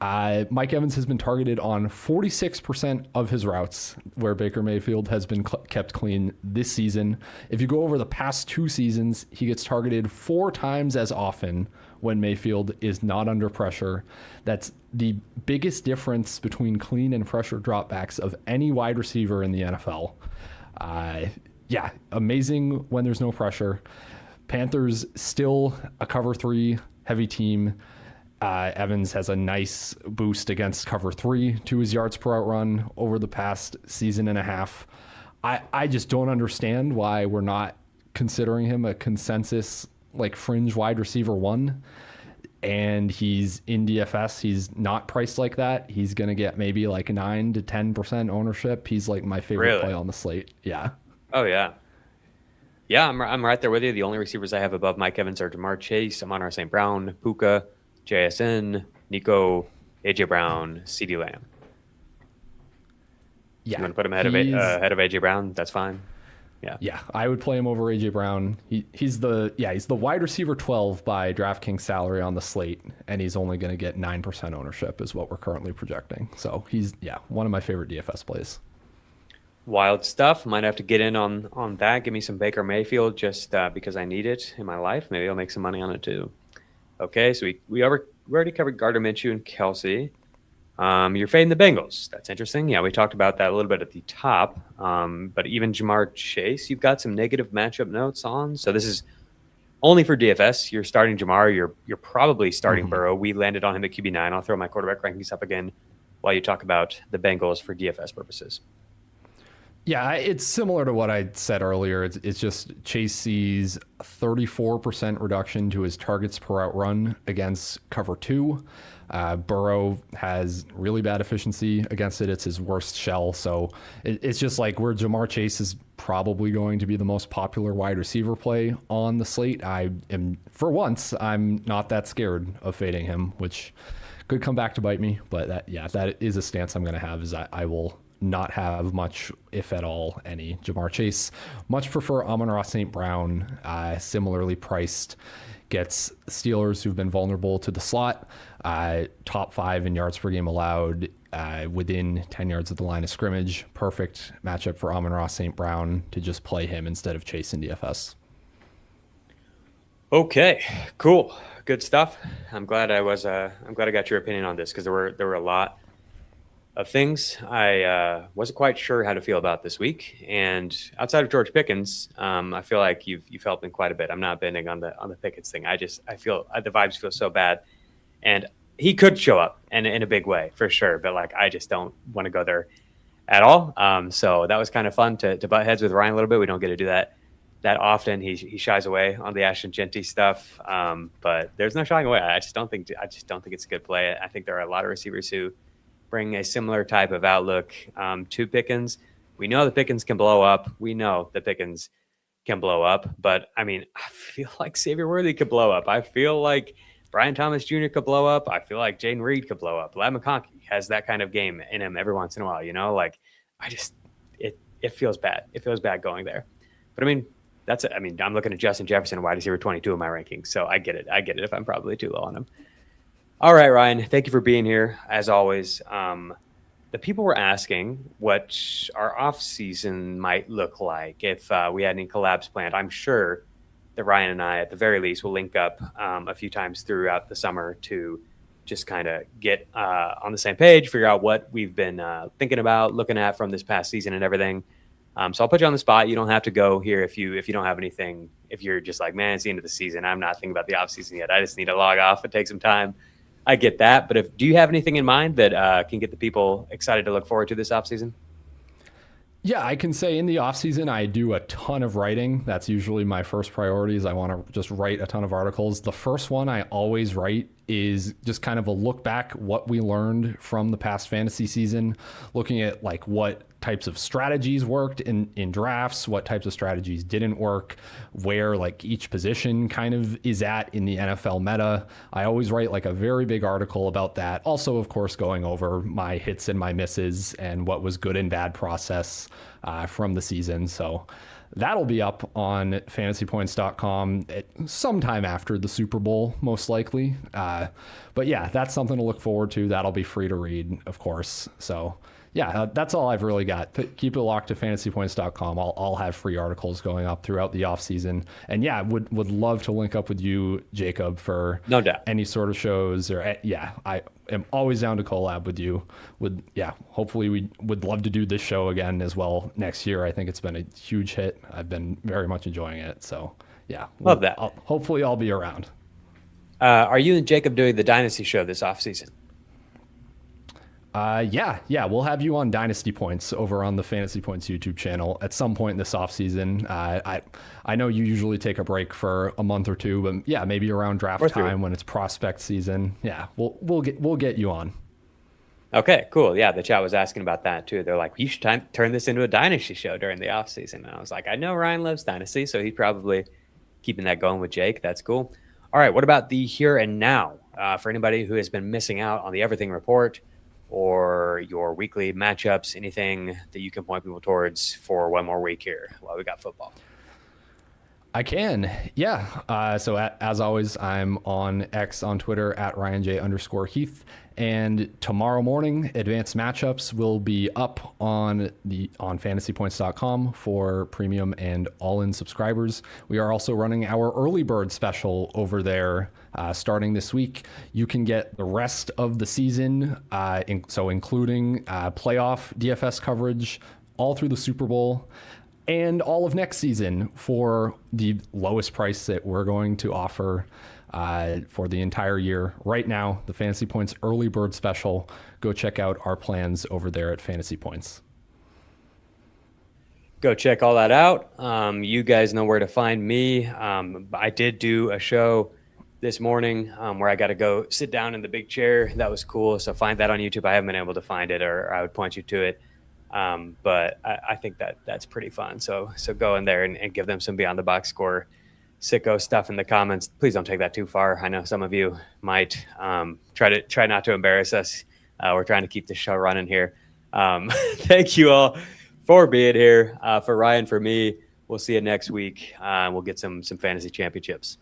Mike Evans has been targeted on 46% of his routes, where Baker Mayfield has been kept clean this season. If you go over the past 2 seasons, he gets targeted 4 times as often when Mayfield is not under pressure. That's the biggest difference between clean and pressure dropbacks of any wide receiver in the NFL. Amazing when there's no pressure. Panthers still a cover 3 heavy team. Evans has a nice boost against cover 3 to his yards per out run over the past season and a half. I just don't understand why we're not considering him a consensus like fringe wide receiver 1. And he's in DFS. He's not priced like that. He's going to get maybe like 9 to 10% ownership. He's like my favorite play on the slate. Yeah. Oh, yeah. Yeah, I'm right there with you. The only receivers I have above Mike Evans are Jamar Chase, Amon-Ra St. Brown, Puka, JSN, Nico, AJ Brown, CeeDee Lamb. Yeah. You want to put him ahead of AJ Brown? That's fine. Yeah, I would play him over AJ Brown. He's the wide receiver 12 by DraftKings salary on the slate, and he's only going to get 9% ownership is what we're currently projecting. So he's one of my favorite DFS plays. Wild stuff. Might have to get in on that. Give me some Baker Mayfield just because I need it in my life. Maybe I'll make some money on it too. Okay, so we already covered Gardner Minshew and Kelsey. You're fading the Bengals. That's interesting. Yeah, we talked about that a little bit at the top. But even Jamar Chase, you've got some negative matchup notes on. So this is only for DFS. You're starting Jamar. You're probably starting Burrow. We landed on him at QB9. I'll throw my quarterback rankings up again while you talk about the Bengals for DFS purposes. Yeah, it's similar to what I said earlier. It's just Chase sees 34% reduction to his targets per out run against cover 2. Burrow has really bad efficiency against it. It's his worst shell. So it's just like where Jamar Chase is probably going to be the most popular wide receiver play on the slate. For once, I'm not that scared of fading him, which could come back to bite me. But that is a stance I'm going to have, is I will not have much, if at all, any Jamar Chase. Much prefer Amon-Ra St. Brown, similarly priced. Gets Steelers who've been vulnerable to the slot, top 5 in yards per game allowed, within 10 yards of the line of scrimmage. Perfect matchup for Amon-Ra St. Brown to just play him instead of Chase in DFS. Okay, cool, good stuff. I'm glad I got your opinion on this because there were a lot of things I wasn't quite sure how to feel about this week. And outside of George Pickens, I feel like you've helped me quite a bit. I'm not bending on the Pickens thing. I feel the vibes feel so bad, and he could show up in a big way for sure. But like, I just don't want to go there at all. So that was kind of fun to butt heads with Ryan a little bit. We don't get to do that often. He shies away on the Ashton Genty stuff. But there's no shying away. I just don't think it's a good play. I think there are a lot of receivers who bring a similar type of outlook to Pickens. We know that Pickens can blow up. But I mean, I feel like Xavier Worthy could blow up. I feel like Brian Thomas Jr. could blow up. I feel like Jaden Reed could blow up. Ladd McConkey has that kind of game in him every once in a while, like it feels bad. It feels bad going there. But I mean, that's it. I mean, I'm looking at Justin Jefferson, wide receiver 22 in my rankings. So I get it if I'm probably too low on him. All right, Ryan, thank you for being here, as always. The people were asking what our off-season might look like if we had any collabs planned. I'm sure that Ryan and I, at the very least, will link up a few times throughout the summer to just kind of get on the same page, figure out what we've been thinking about, looking at from this past season and everything. So I'll put you on the spot. You don't have to go here if you don't have anything. If you're just like, man, it's the end of the season, I'm not thinking about the off season yet. I just need to log off and take some time. I get that. But do you have anything in mind that can get the people excited to look forward to this off season? Yeah, I can say in the off season, I do a ton of writing. That's usually my first priority is I want to just write a ton of articles. The first one I always write is just kind of a look back, what we learned from the past fantasy season, looking at like what types of strategies worked in drafts, what types of strategies didn't work, where like each position kind of is at in the NFL meta. I always write like a very big article about that. Also, of course, going over my hits and my misses and what was good and bad process from the season. So that'll be up on fantasypoints.com sometime after the Super Bowl, most likely. But yeah, that's something to look forward to. That'll be free to read, of course. So yeah, that's all I've really got. Keep it locked to fantasypoints.com. I'll have free articles going up throughout the off season. And yeah, would love to link up with you, Jacob, for no doubt any sort of shows or I am always down to collab with you. Hopefully we would love to do this show again as well next year. I think it's been a huge hit. I've been very much enjoying it. So yeah, love that. Hopefully I'll be around. Are you and Jacob doing the Dynasty show this off season? Yeah, we'll have you on Dynasty Points over on the Fantasy Points YouTube channel at some point this offseason. I know you usually take a break for a month or two, but yeah, maybe around draft time when it's prospect season. Yeah, we'll get you on. Okay, cool. Yeah, the chat was asking about that too. They're like, you should turn this into a Dynasty show during the off season. And I was like, I know Ryan loves Dynasty, so he's probably keeping that going with Jake. That's cool. All right, what about the here and now? For anybody who has been missing out on the Everything Report, or your weekly matchups, anything that you can point people towards for one more week here while we got football? I can, yeah. So as always, I'm on X on Twitter at RyanJ_Heath. And tomorrow morning, advanced matchups will be up on fantasypoints.com for premium and all-in subscribers. We are also running our early bird special over there starting this week. You can get the rest of the season, so including playoff DFS coverage all through the Super Bowl and all of next season for the lowest price that we're going to offer for the entire year. Right now, the Fantasy Points Early Bird Special. Go check out our plans over there at Fantasy Points. Go check all that out. You guys know where to find me. I did do a show this morning where I got to go sit down in the big chair. That was cool. So find that on YouTube. I haven't been able to find it, or I would point you to it. But I think that's pretty fun. So go in there and give them some Beyond the Box Score sicko stuff in the comments. Please don't take that too far. I know some of you might try not to embarrass us. We're trying to keep the show running here. Thank you all for being here. For Ryan, for me, we'll see you next week. We'll get some fantasy championships.